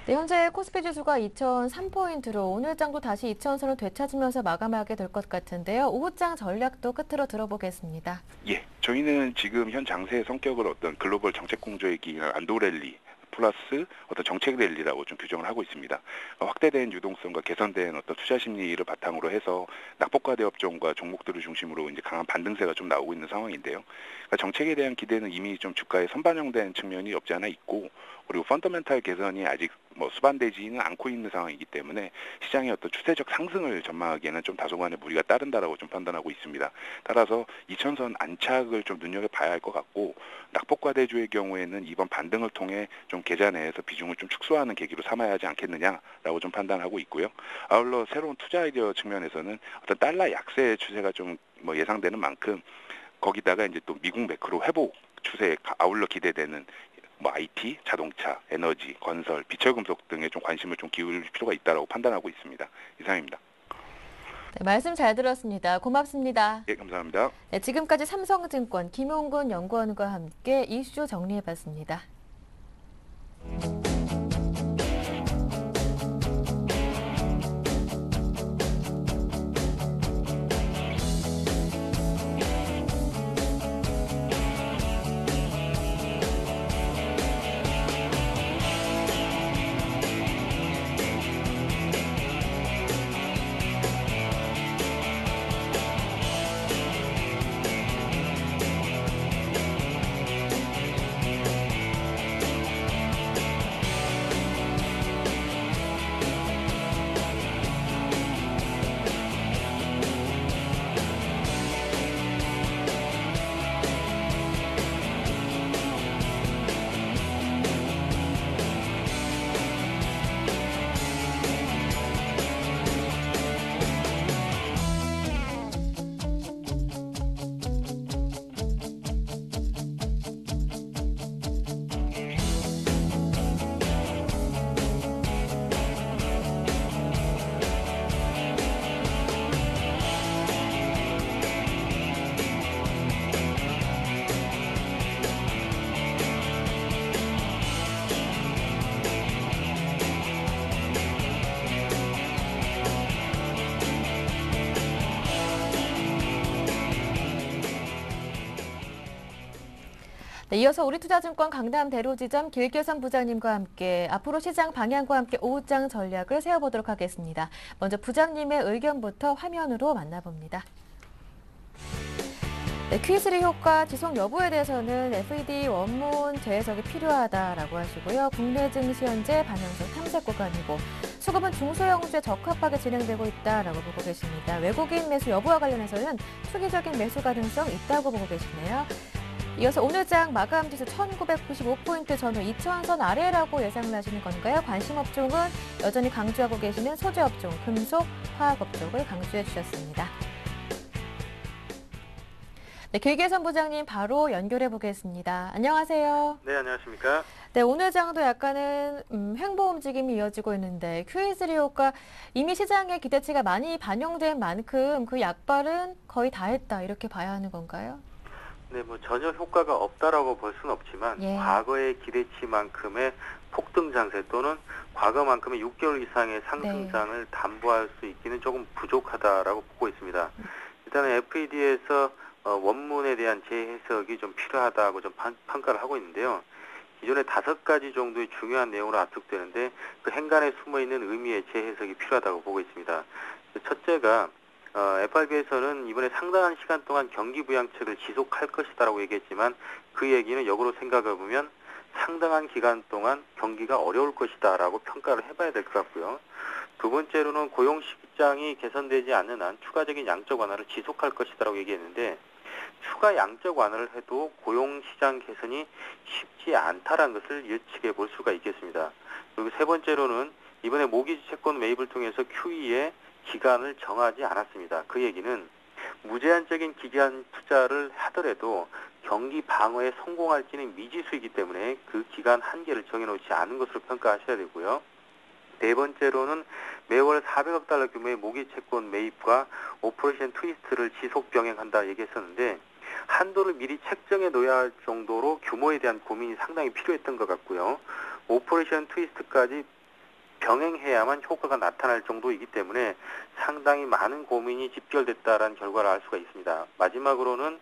네, 현재 코스피 지수가 2003포인트로 오늘 장도 다시 2000선을 되찾으면서 마감하게 될 것 같은데요. 오후장 전략도 끝으로 들어보겠습니다. 예, 저희는 지금 현 장세의 성격을 어떤 글로벌 정책 공조의 기나 안도 랠리 플러스 어떤 정책 랠리라고 좀 규정을 하고 있습니다. 확대된 유동성과 개선된 어떤 투자 심리를 바탕으로 해서 낙폭과대 업종과 종목들을 중심으로 이제 강한 반등세가 좀 나오고 있는 상황인데요. 그러니까 정책에 대한 기대는 이미 좀 주가에 선반영된 측면이 없지 않아 있고, 그리고 펀더멘탈 개선이 아직 뭐 수반되지는 않고 있는 상황이기 때문에 시장의 어떤 추세적 상승을 전망하기에는 좀 다소간의 무리가 따른다라고 좀 판단하고 있습니다. 따라서 2000선 안착을 좀 눈여겨봐야 할 것 같고, 낙폭과대주의 경우에는 이번 반등을 통해 좀 계좌 내에서 비중을 좀 축소하는 계기로 삼아야 하지 않겠느냐라고 좀 판단하고 있고요. 아울러 새로운 투자 아이디어 측면에서는 어떤 달러 약세 추세가 좀 뭐 예상되는 만큼 거기다가 이제 또 미국 매크로 회복 추세에 아울러 기대되는 뭐 IT, 자동차, 에너지, 건설, 비철금속 등에 좀 관심을 좀 기울일 필요가 있다라고 판단하고 있습니다. 이상입니다. 네, 말씀 잘 들었습니다. 고맙습니다. 예, 감사합니다. 네, 지금까지 삼성증권 김용근 연구원과 함께 이슈 정리해봤습니다. 네, 이어서 우리투자증권 강남 대로지점 길계선 부장님과 함께 앞으로 시장 방향과 함께 오후장 전략을 세워보도록 하겠습니다. 먼저 부장님의 의견부터 화면으로 만나봅니다. 네, Q3 효과 지속 여부에 대해서는 FED 원문 재해석이 필요하다라고 하시고요. 국내 증시 현재 반영성 탐색 구간이고 수급은 중소형주에 적합하게 진행되고 있다라고 보고 계십니다. 외국인 매수 여부와 관련해서는 투기적인 매수 가능성 있다고 보고 계시네요. 이어서 오늘 장 마감 지수 1995포인트 전후 2000선 아래라고 예상을 하시는 건가요? 관심 업종은 여전히 강조하고 계시는 소재 업종, 금속, 화학 업종을 강조해 주셨습니다. 네, 길계선 부장님 바로 연결해 보겠습니다. 안녕하세요. 네, 안녕하십니까? 네, 오늘 장도 약간은 횡보 움직임이 이어지고 있는데 QE3 효과 이미 시장의 기대치가 많이 반영된 만큼 그 약발은 거의 다 했다 이렇게 봐야 하는 건가요? 네, 뭐 전혀 효과가 없다라고 볼 수는 없지만 예. 과거의 기대치만큼의 폭등 장세 또는 과거만큼의 6개월 이상의 상승장을 담보할 수 있기는 조금 부족하다라고 보고 있습니다. 일단은 FED에서 원문에 대한 재해석이 좀 필요하다고 좀 평가를 하고 있는데요. 기존에 5가지 정도의 중요한 내용으로 압축되는데 그 행간에 숨어있는 의미의 재해석이 필요하다고 보고 있습니다. 첫째가 FRB에서는 이번에 상당한 시간 동안 경기 부양책을 지속할 것이다라고 얘기했지만 그 얘기는 역으로 생각해 보면 상당한 기간 동안 경기가 어려울 것이다라고 평가를 해봐야 될 것 같고요. 두 번째로는 고용 시장이 개선되지 않는 한 추가적인 양적 완화를 지속할 것이다라고 얘기했는데 추가 양적 완화를 해도 고용 시장 개선이 쉽지 않다라는 것을 예측해 볼 수가 있겠습니다. 그리고 세 번째로는 이번에 모기지 채권 매입을 통해서 QE의 기간을 정하지 않았습니다. 그 얘기는 무제한적인 기간 투자를 하더라도 경기 방어에 성공할지는 미지수이기 때문에 그 기간 한계를 정해놓지 않은 것으로 평가하셔야 되고요. 네 번째로는 매월 400억 달러 규모의 모기지 채권 매입과 오퍼레이션 트위스트를 지속 병행한다 얘기했었는데 한도를 미리 책정해 놓아야 할 정도로 규모에 대한 고민이 상당히 필요했던 것 같고요. 오퍼레이션 트위스트까지 병행해야만 효과가 나타날 정도이기 때문에 상당히 많은 고민이 집결됐다라는 결과를 알 수가 있습니다. 마지막으로는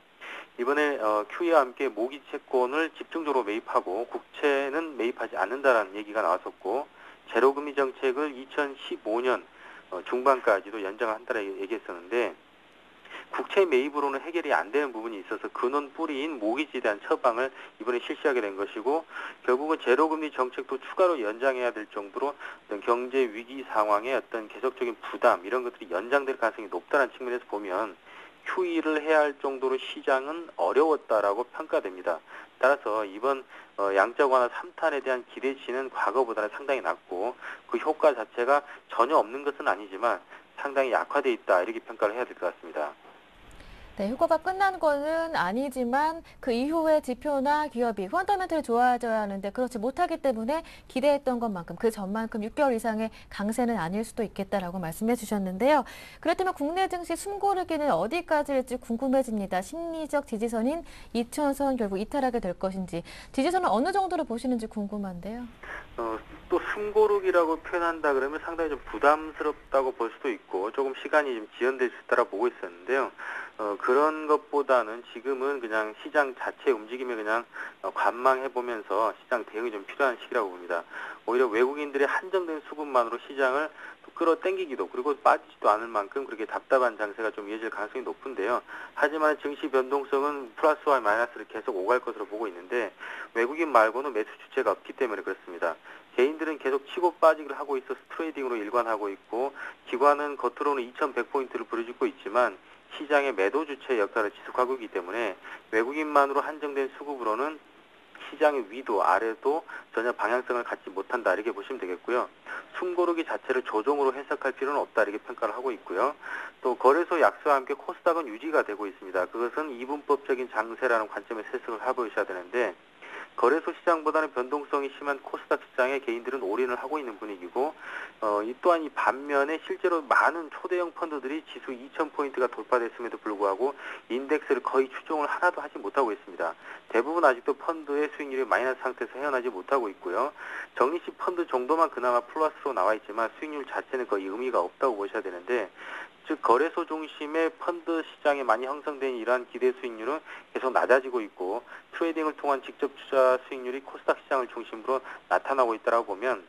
이번에 QE와 함께 모기지 채권을 집중적으로 매입하고 국채는 매입하지 않는다라는 얘기가 나왔었고 제로금리 정책을 2015년 중반까지도 연장한다라고 얘기했었는데 국채 매입으로는 해결이 안 되는 부분이 있어서 근원 뿌리인 모기지에 대한 처방을 이번에 실시하게 된 것이고 결국은 제로금리 정책도 추가로 연장해야 될 정도로 어떤 경제 위기 상황의 어떤 계속적인 부담 이런 것들이 연장될 가능성이 높다는 측면에서 보면 QE를 해야 할 정도로 시장은 어려웠다라고 평가됩니다. 따라서 이번 양적 완화 3탄에 대한 기대치는 과거보다는 상당히 낮고 그 효과 자체가 전혀 없는 것은 아니지만 상당히 약화돼 있다 이렇게 평가를 해야 될 것 같습니다. 네, 효과가 끝난 거는 아니지만 그 이후의 지표나 기업이 펀더멘털이 좋아져야 하는데 그렇지 못하기 때문에 기대했던 것만큼 그 전만큼 6개월 이상의 강세는 아닐 수도 있겠다라고 말씀해 주셨는데요. 그렇다면 국내 증시 숨고르기는 어디까지일지 궁금해집니다. 심리적 지지선인 2000선 결국 이탈하게 될 것인지 지지선은 어느 정도로 보시는지 궁금한데요. 또 숨고르기라고 표현한다 그러면 상당히 좀 부담스럽다고 볼 수도 있고 조금 시간이 좀 지연될 수 있다고 보고 있었는데요. 그런 것보다는 지금은 그냥 시장 자체 움직임에 그냥 관망해보면서 시장 대응이 좀 필요한 시기라고 봅니다. 오히려 외국인들의 한정된 수급만으로 시장을 끌어당기기도 그리고 빠지지도 않을 만큼 그렇게 답답한 장세가 좀 이어질 가능성이 높은데요. 하지만 증시 변동성은 플러스와 마이너스를 계속 오갈 것으로 보고 있는데 외국인 말고는 매수 주체가 없기 때문에 그렇습니다. 개인들은 계속 치고 빠지기를 하고 있어서 트레이딩으로 일관하고 있고 기관은 겉으로는 2100포인트를 부르짖고 있지만 시장의 매도 주체 역할을 지속하고 있기 때문에 외국인만으로 한정된 수급으로는 시장의 위도 아래도 전혀 방향성을 갖지 못한다 이렇게 보시면 되겠고요. 숨고르기 자체를 조정으로 해석할 필요는 없다 이렇게 평가를 하고 있고요. 또 거래소 약세와 함께 코스닥은 유지가 되고 있습니다. 그것은 이분법적인 장세라는 관점에서 해석을 해보셔야 되는데 거래소 시장보다는 변동성이 심한 코스닥 시장에 개인들은 올인을 하고 있는 분위기고 이 또한 이 반면에 실제로 많은 초대형 펀드들이 지수 2000포인트가 돌파됐음에도 불구하고 인덱스를 거의 추종을 하나도 하지 못하고 있습니다. 대부분 아직도 펀드의 수익률이 마이너스 상태에서 헤어나지 못하고 있고요. 적립식 펀드 정도만 그나마 플러스로 나와 있지만 수익률 자체는 거의 의미가 없다고 보셔야 되는데 즉 거래소 중심의 펀드 시장에 많이 형성된 이러한 기대 수익률은 계속 낮아지고 있고 트레이딩을 통한 직접 투자 수익률이 코스닥 시장을 중심으로 나타나고 있다고 보면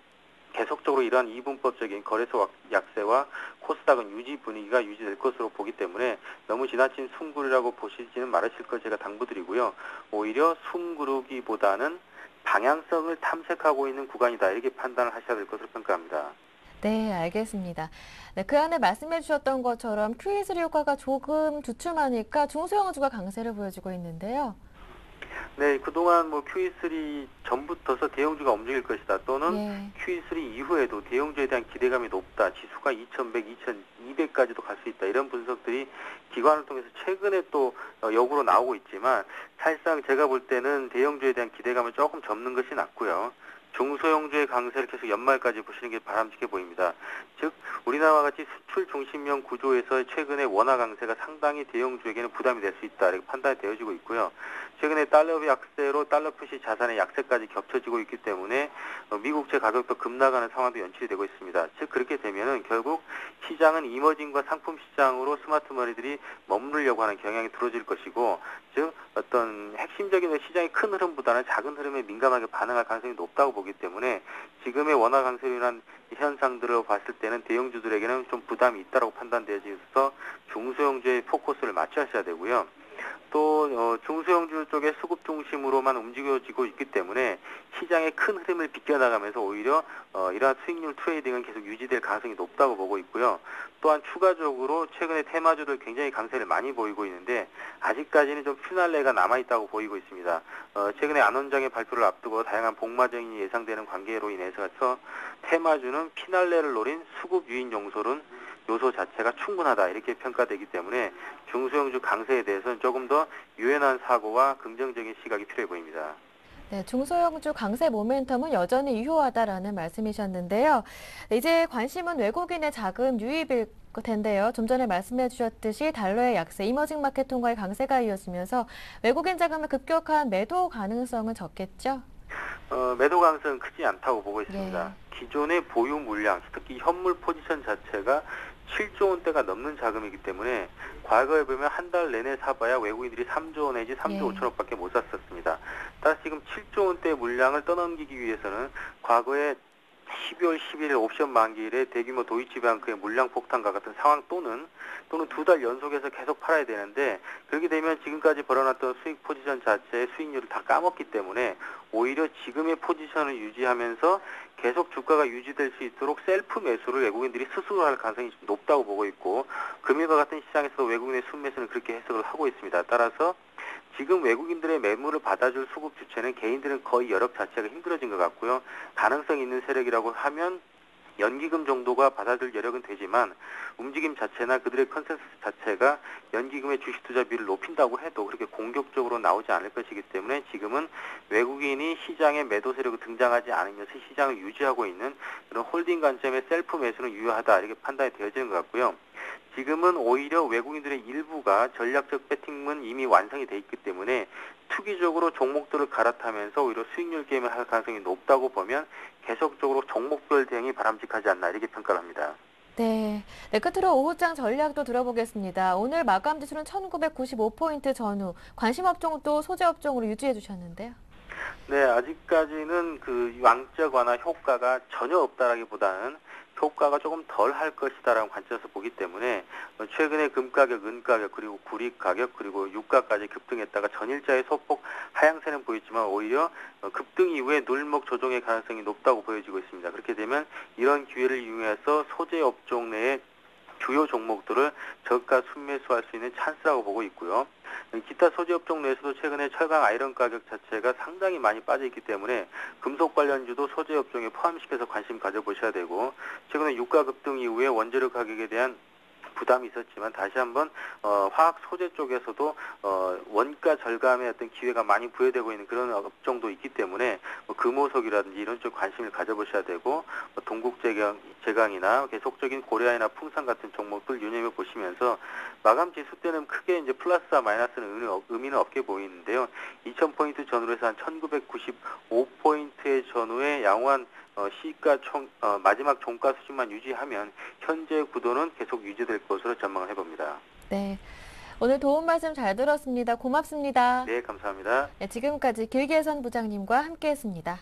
계속적으로 이러한 이분법적인 거래소 약세와 코스닥은 유지 분위기가 유지될 것으로 보기 때문에 너무 지나친 숨구르기라고 보시지는 말으실 것 제가 당부드리고요. 오히려 숨구르기보다는 방향성을 탐색하고 있는 구간이다 이렇게 판단을 하셔야 될 것으로 평가합니다. 네, 알겠습니다. 네, 그 안에 말씀해 주셨던 것처럼 QE3 효과가 조금 주춤하니까 중소형주가 강세를 보여주고 있는데요. 네, 그동안 뭐 QE3 전부터서 대형주가 움직일 것이다 또는 예. QE3 이후에도 대형주에 대한 기대감이 높다. 지수가 2100, 2200까지도 갈 수 있다. 이런 분석들이 기관을 통해서 최근에 또 역으로 나오고 있지만 사실상 제가 볼 때는 대형주에 대한 기대감을 조금 접는 것이 낫고요. 중소형주의 강세를 계속 연말까지 보시는 게 바람직해 보입니다. 즉 우리나라와 같이 수출 중심형 구조에서 최근에 원화 강세가 상당히 대형주에게는 부담이 될 수 있다 이렇게 판단이 되어지고 있고요. 최근에 달러 약세로 달러 표시 자산의 약세까지 겹쳐지고 있기 때문에 미국채 가격도 급락하는 상황도 연출이 되고 있습니다. 즉 그렇게 되면은 결국 시장은 이머징과 상품 시장으로 스마트 머니들이 머무르려고 하는 경향이 들어질 것이고, 즉 어떤 핵심적인 시장의 큰 흐름보다는 작은 흐름에 민감하게 반응할 가능성이 높다고 보기 때문에 지금의 원화 강세로 인한 현상들을 봤을 때는 대형주들에게는 좀 부담이 있다고 판단되어져서 중소형주의 포커스를 맞춰야 되고요. 또 중소형주 쪽의 수급 중심으로만 움직여지고 있기 때문에 시장의 큰 흐름을 비껴나가면서 오히려 이러한 수익률 트레이딩은 계속 유지될 가능성이 높다고 보고 있고요. 또한 추가적으로 최근에 테마주들 굉장히 강세를 많이 보이고 있는데 아직까지는 좀 피날레가 남아있다고 보이고 있습니다. 최근에 안 원장의 발표를 앞두고 다양한 복마전이 예상되는 관계로 인해서 테마주는 피날레를 노린 수급 유인 요소 자체가 충분하다 이렇게 평가되기 때문에 중소형주 강세에 대해서는 조금 더 유연한 사고와 긍정적인 시각이 필요해 보입니다. 네, 중소형주 강세 모멘텀은 여전히 유효하다라는 말씀이셨는데요. 이제 관심은 외국인의 자금 유입일 텐데요. 좀 전에 말씀해 주셨듯이 달러의 약세, 이머징 마켓 통과의 강세가 이어지면서 외국인 자금의 급격한 매도 가능성은 적겠죠? 매도 가능성은 크지 않다고 보고 있습니다. 예. 기존의 보유 물량, 특히 현물 포지션 자체가 7조 원대가 넘는 자금이기 때문에 과거에 보면 한 달 내내 사봐야 외국인들이 3조 원 내지 3조 예. 5천억밖에 못 샀었습니다. 따라서 지금 7조 원대 물량을 떠넘기기 위해서는 과거에 12월 11일 옵션 만기일에 대규모 도이치뱅크의 물량 폭탄과 같은 상황 또는 2달 연속해서 계속 팔아야 되는데, 그렇게 되면 지금까지 벌어놨던 수익 포지션 자체의 수익률을 다 까먹기 때문에 오히려 지금의 포지션을 유지하면서 계속 주가가 유지될 수 있도록 셀프 매수를 외국인들이 스스로 할 가능성이 높다고 보고 있고, 금일과 같은 시장에서 외국인의 순매수는 그렇게 해석을 하고 있습니다. 따라서 지금 외국인들의 매물을 받아줄 수급 주체는 개인들은 거의 여력 자체가 힘들어진 것 같고요. 가능성 있는 세력이라고 하면 연기금 정도가 받아줄 여력은 되지만 움직임 자체나 그들의 컨센서스 자체가 연기금의 주식 투자 비율을 높인다고 해도 그렇게 공격적으로 나오지 않을 것이기 때문에 지금은 외국인이 시장에 매도 세력이 등장하지 않으면서 시장을 유지하고 있는 그런 홀딩 관점의 셀프 매수는 유효하다 이렇게 판단이 되어지는 것 같고요. 지금은 오히려 외국인들의 일부가 전략적 배팅은 이미 완성이 돼 있기 때문에 투기적으로 종목들을 갈아타면서 오히려 수익률 게임을 할 가능성이 높다고 보면 계속적으로 종목별 대응이 바람직하지 않나 이렇게 평가를 합니다. 네. 네, 끝으로 오후장 전략도 들어보겠습니다. 오늘 마감 지수는 1995포인트 전후, 관심 업종도 소재 업종으로 유지해 주셨는데요. 네, 아직까지는 그 왕적 완화 효과가 전혀 없다라기보다는 효과가 조금 덜 할 것이다라는 관점에서 보기 때문에 최근에 금가격, 은가격, 그리고 구리 가격, 그리고 유가까지 급등했다가 전일자의 소폭 하향세는 보였지만 오히려 급등 이후에 눌목 조정의 가능성이 높다고 보여지고 있습니다. 그렇게 되면 이런 기회를 이용해서 소재 업종 내에 주요 종목들을 저가 순매수할 수 있는 찬스라고 보고 있고요. 기타 소재 업종 내에서도 최근에 철강 아이런 가격 자체가 상당히 많이 빠져 있기 때문에 금속 관련주도 소재 업종에 포함시켜서 관심 가져보셔야 되고, 최근에 유가 급등 이후에 원재료 가격에 대한 부담이 있었지만 다시 한번 화학 소재 쪽에서도 원가 절감의 어떤 기회가 많이 부여되고 있는 그런 업종도 있기 때문에 금호석이라든지 이런 쪽 관심을 가져보셔야 되고, 동국제강이나 계속적인 고려아이나 풍산 같은 종목들 유념해 보시면서 마감 지수 때는 크게 이제 플러스와 마이너스는 의미는 없게 보이는데요. 2000포인트 전후로 해서 한 1995포인트의 전후에 양호한 시가 마지막 종가 수준만 유지하면 현재 구도는 계속 유지될 것으로 전망을 해봅니다. 네. 오늘 도움 말씀 잘 들었습니다. 고맙습니다. 네, 감사합니다. 네, 지금까지 길기예선 부장님과 함께했습니다.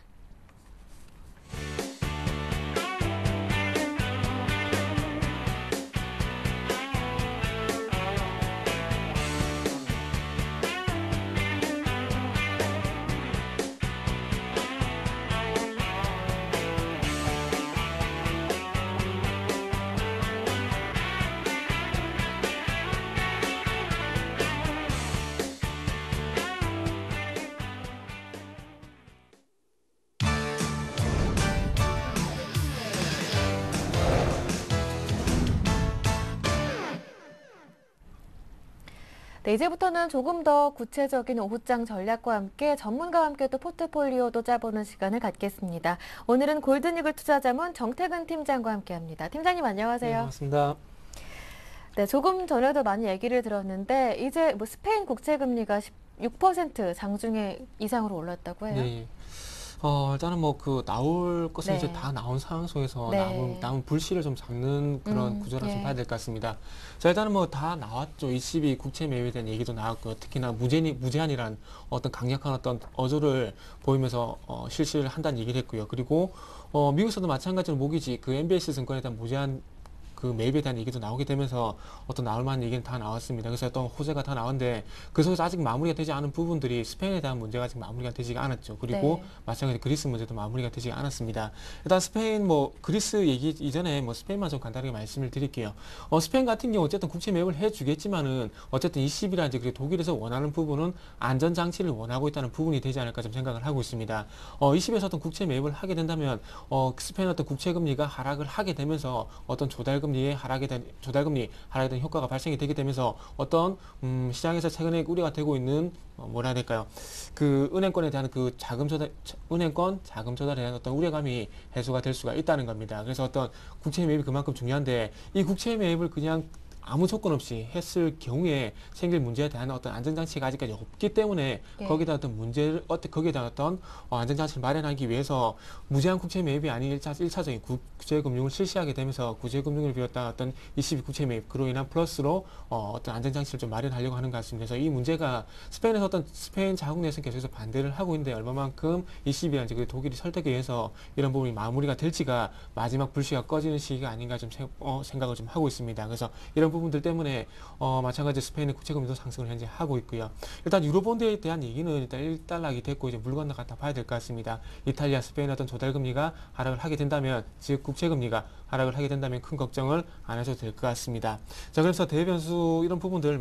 네, 이제부터는 조금 더 구체적인 오후장 전략과 함께 전문가와 함께 또 포트폴리오도 짜보는 시간을 갖겠습니다. 오늘은 골든이글 투자자문 정태근 팀장과 함께합니다. 팀장님 안녕하세요. 네, 반갑습니다. 네, 조금 전에도 많이 얘기를 들었는데 이제 뭐 스페인 국채 금리가 6% 장중에 이상으로 올랐다고 해요. 네. 일단은 뭐 그 나올 것은 네. 이제 다 나온 상황 속에서 네. 남은 불씨를 좀 잡는 그런 구조라 좀 예. 봐야 될 것 같습니다. 자, 일단은 뭐 다 나왔죠. ECB 국채 매입에 대한 얘기도 나왔고요. 특히나 무제한이란 어떤 강력한 어떤 어조를 보이면서 실시를 한다는 얘기를 했고요. 그리고 미국에서도 마찬가지로 모기지 그 MBS 증권에 대한 무제한 그 매입에 대한 얘기도 나오게 되면서 어떤 나올 만한 얘기는 다 나왔습니다. 그래서 어떤 호재가 다 나왔는데 그 속에서 아직 마무리가 되지 않은 부분들이 스페인에 대한 문제가 아직 마무리가 되지가 않았죠. 그리고 네. 마찬가지로 그리스 문제도 마무리가 되지 않았습니다. 일단 스페인 뭐 그리스 얘기 이전에 뭐 스페인만 좀 간단하게 말씀을 드릴게요. 스페인 같은 경우 어쨌든 국채 매입을 해주겠지만은 어쨌든 ECB라든지 그리고 독일에서 원하는 부분은 안전 장치를 원하고 있다는 부분이 되지 않을까 좀 생각을 하고 있습니다. ECB에서 어떤 국채 매입을 하게 된다면 스페인 어떤 국채 금리가 하락을 하게 되면서 어떤 조달금리 하락에 대한 효과가 발생이 되게 되면서 어떤 시장에서 최근에 우려가 되고 있는 뭐라 해야 될까요? 그 은행권에 대한 그 은행권 자금 조달에 대한 어떤 우려감이 해소가 될 수가 있다는 겁니다. 그래서 어떤 국채 매입이 그만큼 중요한데 이 국채 매입을 그냥 아무 조건 없이 했을 경우에 생길 문제에 대한 어떤 안전장치가 아직까지 없기 때문에 예. 거기에 대한 어떤 거기에 대한 어떤 안전장치를 마련하기 위해서 무제한 국채 매입이 아닌 1차적인 국제금융을 실시하게 되면서 국제금융을 비롯한 어떤 ECB 국채 매입, 그로 인한 플러스로 어떤 안전장치를 좀 마련하려고 하는 것 같습니다. 그래서 이 문제가 스페인에서 어떤 스페인 자국 내에서 계속해서 반대를 하고 있는데 얼마만큼 ECB라든지 그 독일이 설득에 의해서 이런 부분이 마무리가 될지가 마지막 불씨가 꺼지는 시기가 아닌가 좀 생각을 좀 하고 있습니다. 그래서 이런 부분들 때문에 마찬가지로 스페인의 국채금리도 상승을 현재 하고 있고요. 일단 유로본드에 대한 얘기는 일단 1달러이 됐고 이제 물 건너갔다 봐야 될 것 같습니다. 이탈리아, 스페인 어떤 조달금리가 하락을 하게 된다면, 즉 국채금리가 하락을 하게 된다면 큰 걱정을 안 하셔도 될 것 같습니다. 자, 그래서 대변수 이런 부분들을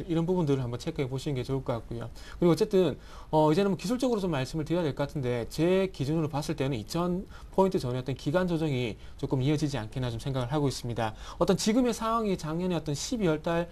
이런 부분들을 한번 체크해 보시는 게 좋을 것 같고요. 그리고 어쨌든 이제는 뭐 기술적으로 좀 말씀을 드려야 될 것 같은데 제 기준으로 봤을 때는 2000포인트 전에 어떤 기간 조정이 조금 이어지지 않겠나 좀 생각을 하고 있습니다. 어떤 지금의 상황이 작년에 어떤 2011년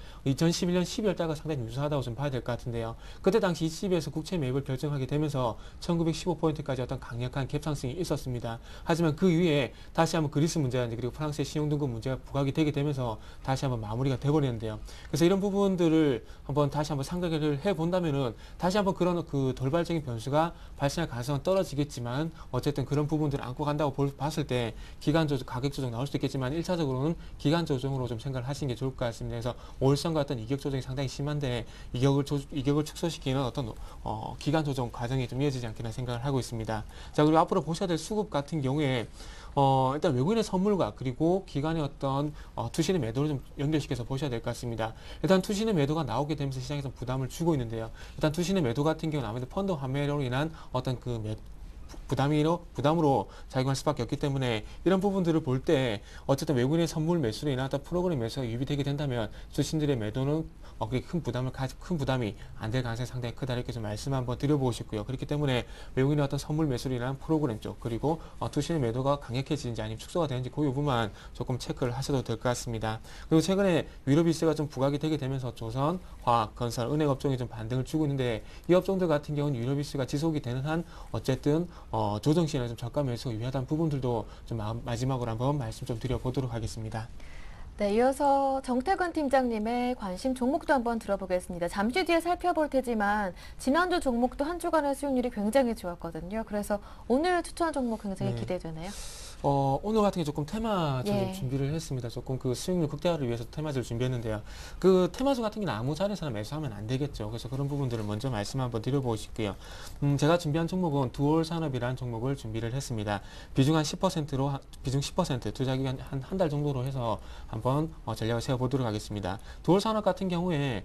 12월 달과 상당히 유사하다고 좀 봐야 될 것 같은데요. 그때 당시 ECB에서 국채 매입을 결정하게 되면서 1915포인트까지 어떤 강력한 갭상승이 있었습니다. 하지만 그 이후에 다시 한번 그리스 문제라든지 그리고 프랑스의 신용등급 문제가 부각이 되게 되면서 다시 한번 마무리가 돼버리는데요. 그래서 이런 부분들을 다시 한번 생각을 해본다면은 다시 한번 그런 그 돌발적인 변수가 발생할 가능성은 떨어지겠지만 어쨌든 그런 부분들을 안고 간다고 봤을 때 기간 조정, 가격 조정 나올 수도 있겠지만 1차적으로는 기간 조정으로 좀 생각을 하시는 게 좋을 것 같습니다. 그래서 올선과 어떤 이격 조정이 상당히 심한데 이격을 축소시키는 어떤 기간 조정 과정이 좀 이어지지 않겠나 생각을 하고 있습니다. 자, 그리고 앞으로 보셔야 될 수급 같은 경우에 일단 외국인의 선물과 그리고 기관의 어떤 투신의 매도를 좀 연결시켜서 보셔야 될 것 같습니다. 일단 투신의 매도가 나오게 되면서 시장에서 부담을 주고 있는데요. 일단 투신의 매도 같은 경우는 아무래도 펀드 환매로 인한 어떤 그 부담으로 작용할 수밖에 없기 때문에 이런 부분들을 볼 때 어쨌든 외국인의 선물 매수로 인한 어떤 프로그램 매수가 유입되게 된다면 투신들의 매도는 그게 큰 부담이 안 될 가능성이 상당히 크다 이렇게 좀 말씀 한번 드려보고 싶고요. 그렇기 때문에 외국인의 어떤 선물 매수로 인한 프로그램 쪽 그리고 투신의 매도가 강력해지는지 아니면 축소가 되는지 그 여부만 조금 체크를 하셔도 될 것 같습니다. 그리고 최근에 유럽 일세가 좀 부각이 되게 되면서 조선, 화학, 건설, 은행 업종이 좀 반등을 주고 있는데 이 업종들 같은 경우는 유럽 일세가 지속이 되는 한 어쨌든 조정 시에는 좀 저가 매수가 유효하다는 부분들도 좀 마지막으로 한번 말씀 좀 드려보도록 하겠습니다. 네, 이어서 정태근 팀장님의 관심 종목도 한번 들어보겠습니다. 잠시 뒤에 살펴볼 테지만 지난주 종목도 한 주간의 수익률이 굉장히 좋았거든요. 그래서 오늘 추천 종목 굉장히 기대되네요. 오늘 같은 게 조금 테마주를 예. 좀 준비를 했습니다. 조금 그 수익률 극대화를 위해서 테마주를 준비했는데요. 그 테마주 같은 경우는 아무 자리에서나 매수하면 안 되겠죠. 그래서 그런 부분들을 먼저 말씀 한번 드려보고 싶고요. 제가 준비한 종목은 두올산업이라는 종목을 준비를 했습니다. 비중 한 10%로, 비중 10%, 투자기간 한 달 정도로 해서 한번 전략을 세워보도록 하겠습니다. 두올산업 같은 경우에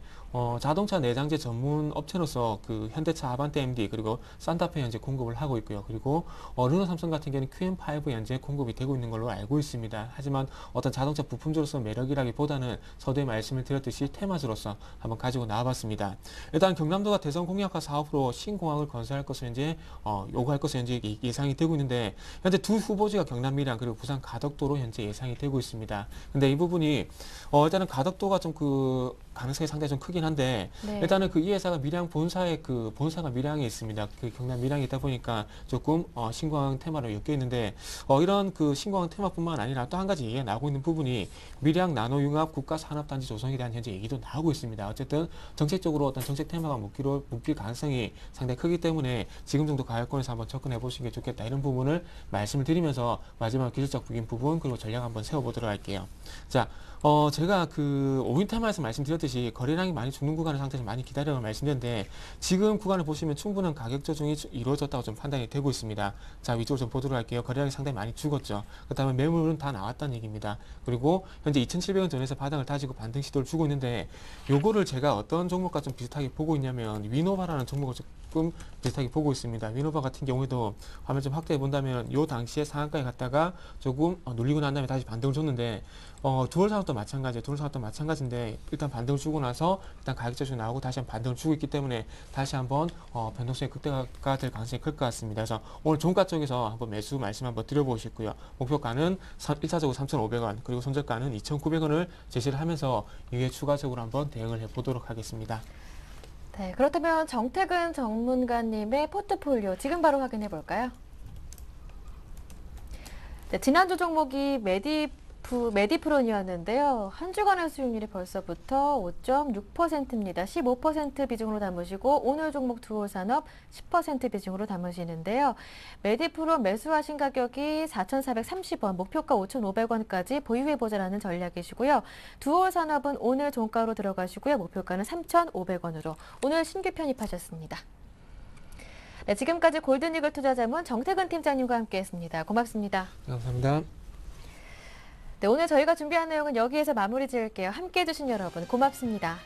자동차 내장재 전문 업체로서 그 현대차 아반떼 MD 그리고 산타페 현재 공급을 하고 있고요. 그리고 르노삼성 같은 경우는 QM5 현재 공급이 되고 있는 걸로 알고 있습니다. 하지만 어떤 자동차 부품주로서 매력이라기보다는 서두에 말씀을 드렸듯이 테마주로서 한번 가지고 나와봤습니다. 일단 경남도가 대선 공약화 사업으로 신공항을 건설할 것을 현재 요구할 것을 현재 예상이 되고 있는데 현재 두 후보지가 경남 밀양 그리고 부산 가덕도로 현재 예상이 되고 있습니다. 근데 이 부분이 일단은 가덕도가 좀 가능성이 상당히 좀 크긴 한데 네. 일단은 그 이 회사가 밀양 본사의 그 본사가 밀양에 있습니다. 그 경남 밀양에 있다 보니까 조금 신공항 테마로 엮여 있는데 이런 그 신공항 테마뿐만 아니라 또 한 가지 얘기가 나오고 있는 부분이 밀양 나노융합 국가산업단지 조성에 대한 현재 얘기도 나오고 있습니다. 어쨌든 정책적으로 어떤 정책 테마가 묶일 가능성이 상당히 크기 때문에 지금 정도 가격권에서 한번 접근해 보시는 게 좋겠다 이런 부분을 말씀을 드리면서 마지막 기술적 부분 그리고 전략 한번 세워보도록 할게요. 자. 제가 그 5인 테마에서 말씀드렸듯이 거래량이 많이 죽는 구간을 상당히 많이 기다려서 말씀드렸는데 지금 구간을 보시면 충분한 가격 조정이 이루어졌다고 좀 판단이 되고 있습니다. 자, 위쪽으로 좀 보도록 할게요. 거래량이 상당히 많이 죽었죠. 그 다음에 매물은 다 나왔다는 얘기입니다. 그리고 현재 2,700원 전에서 바닥을 다지고 반등 시도를 주고 있는데 요거를 제가 어떤 종목과 좀 비슷하게 보고 있냐면 위노바라는 종목을 조금 비슷하게 보고 있습니다. 위노바 같은 경우에도 화면 좀 확대해 본다면 요 당시에 상한가에 갔다가 조금 눌리고 난 다음에 다시 반등을 줬는데 두월 산업도 마찬가지예요. 두월 산업도 마찬가지인데 일단 반등을 주고 나서 일단 가격 조정이 나오고 다시 한번 반등을 주고 있기 때문에 다시 한번 변동성이 극대화가 될 가능성이 클 것 같습니다. 그래서 오늘 종가 쪽에서 한번 매수 말씀 한번 드려보시고요. 목표가는 1차적으로 3,500원 그리고 손절가는 2,900원을 제시를 하면서 이게 추가적으로 한번 대응을 해보도록 하겠습니다. 네, 그렇다면 정태근 전문가님의 포트폴리오 지금 바로 확인해 볼까요? 네, 지난주 종목이 메디프론이었는데요. 한 주간의 수익률이 벌써부터 5.6%입니다. 15% 비중으로 담으시고 오늘 종목 두올산업 10% 비중으로 담으시는데요. 메디프론 매수하신 가격이 4,430원, 목표가 5,500원까지 보유해보자라는 전략이시고요. 두올산업은 오늘 종가로 들어가시고요. 목표가는 3,500원으로 오늘 신규 편입하셨습니다. 네, 지금까지 골든이글 투자자문 정태근 팀장님과 함께했습니다. 고맙습니다. 감사합니다. 네, 오늘 저희가 준비한 내용은 여기에서 마무리 지을게요. 함께해 주신 여러분 고맙습니다.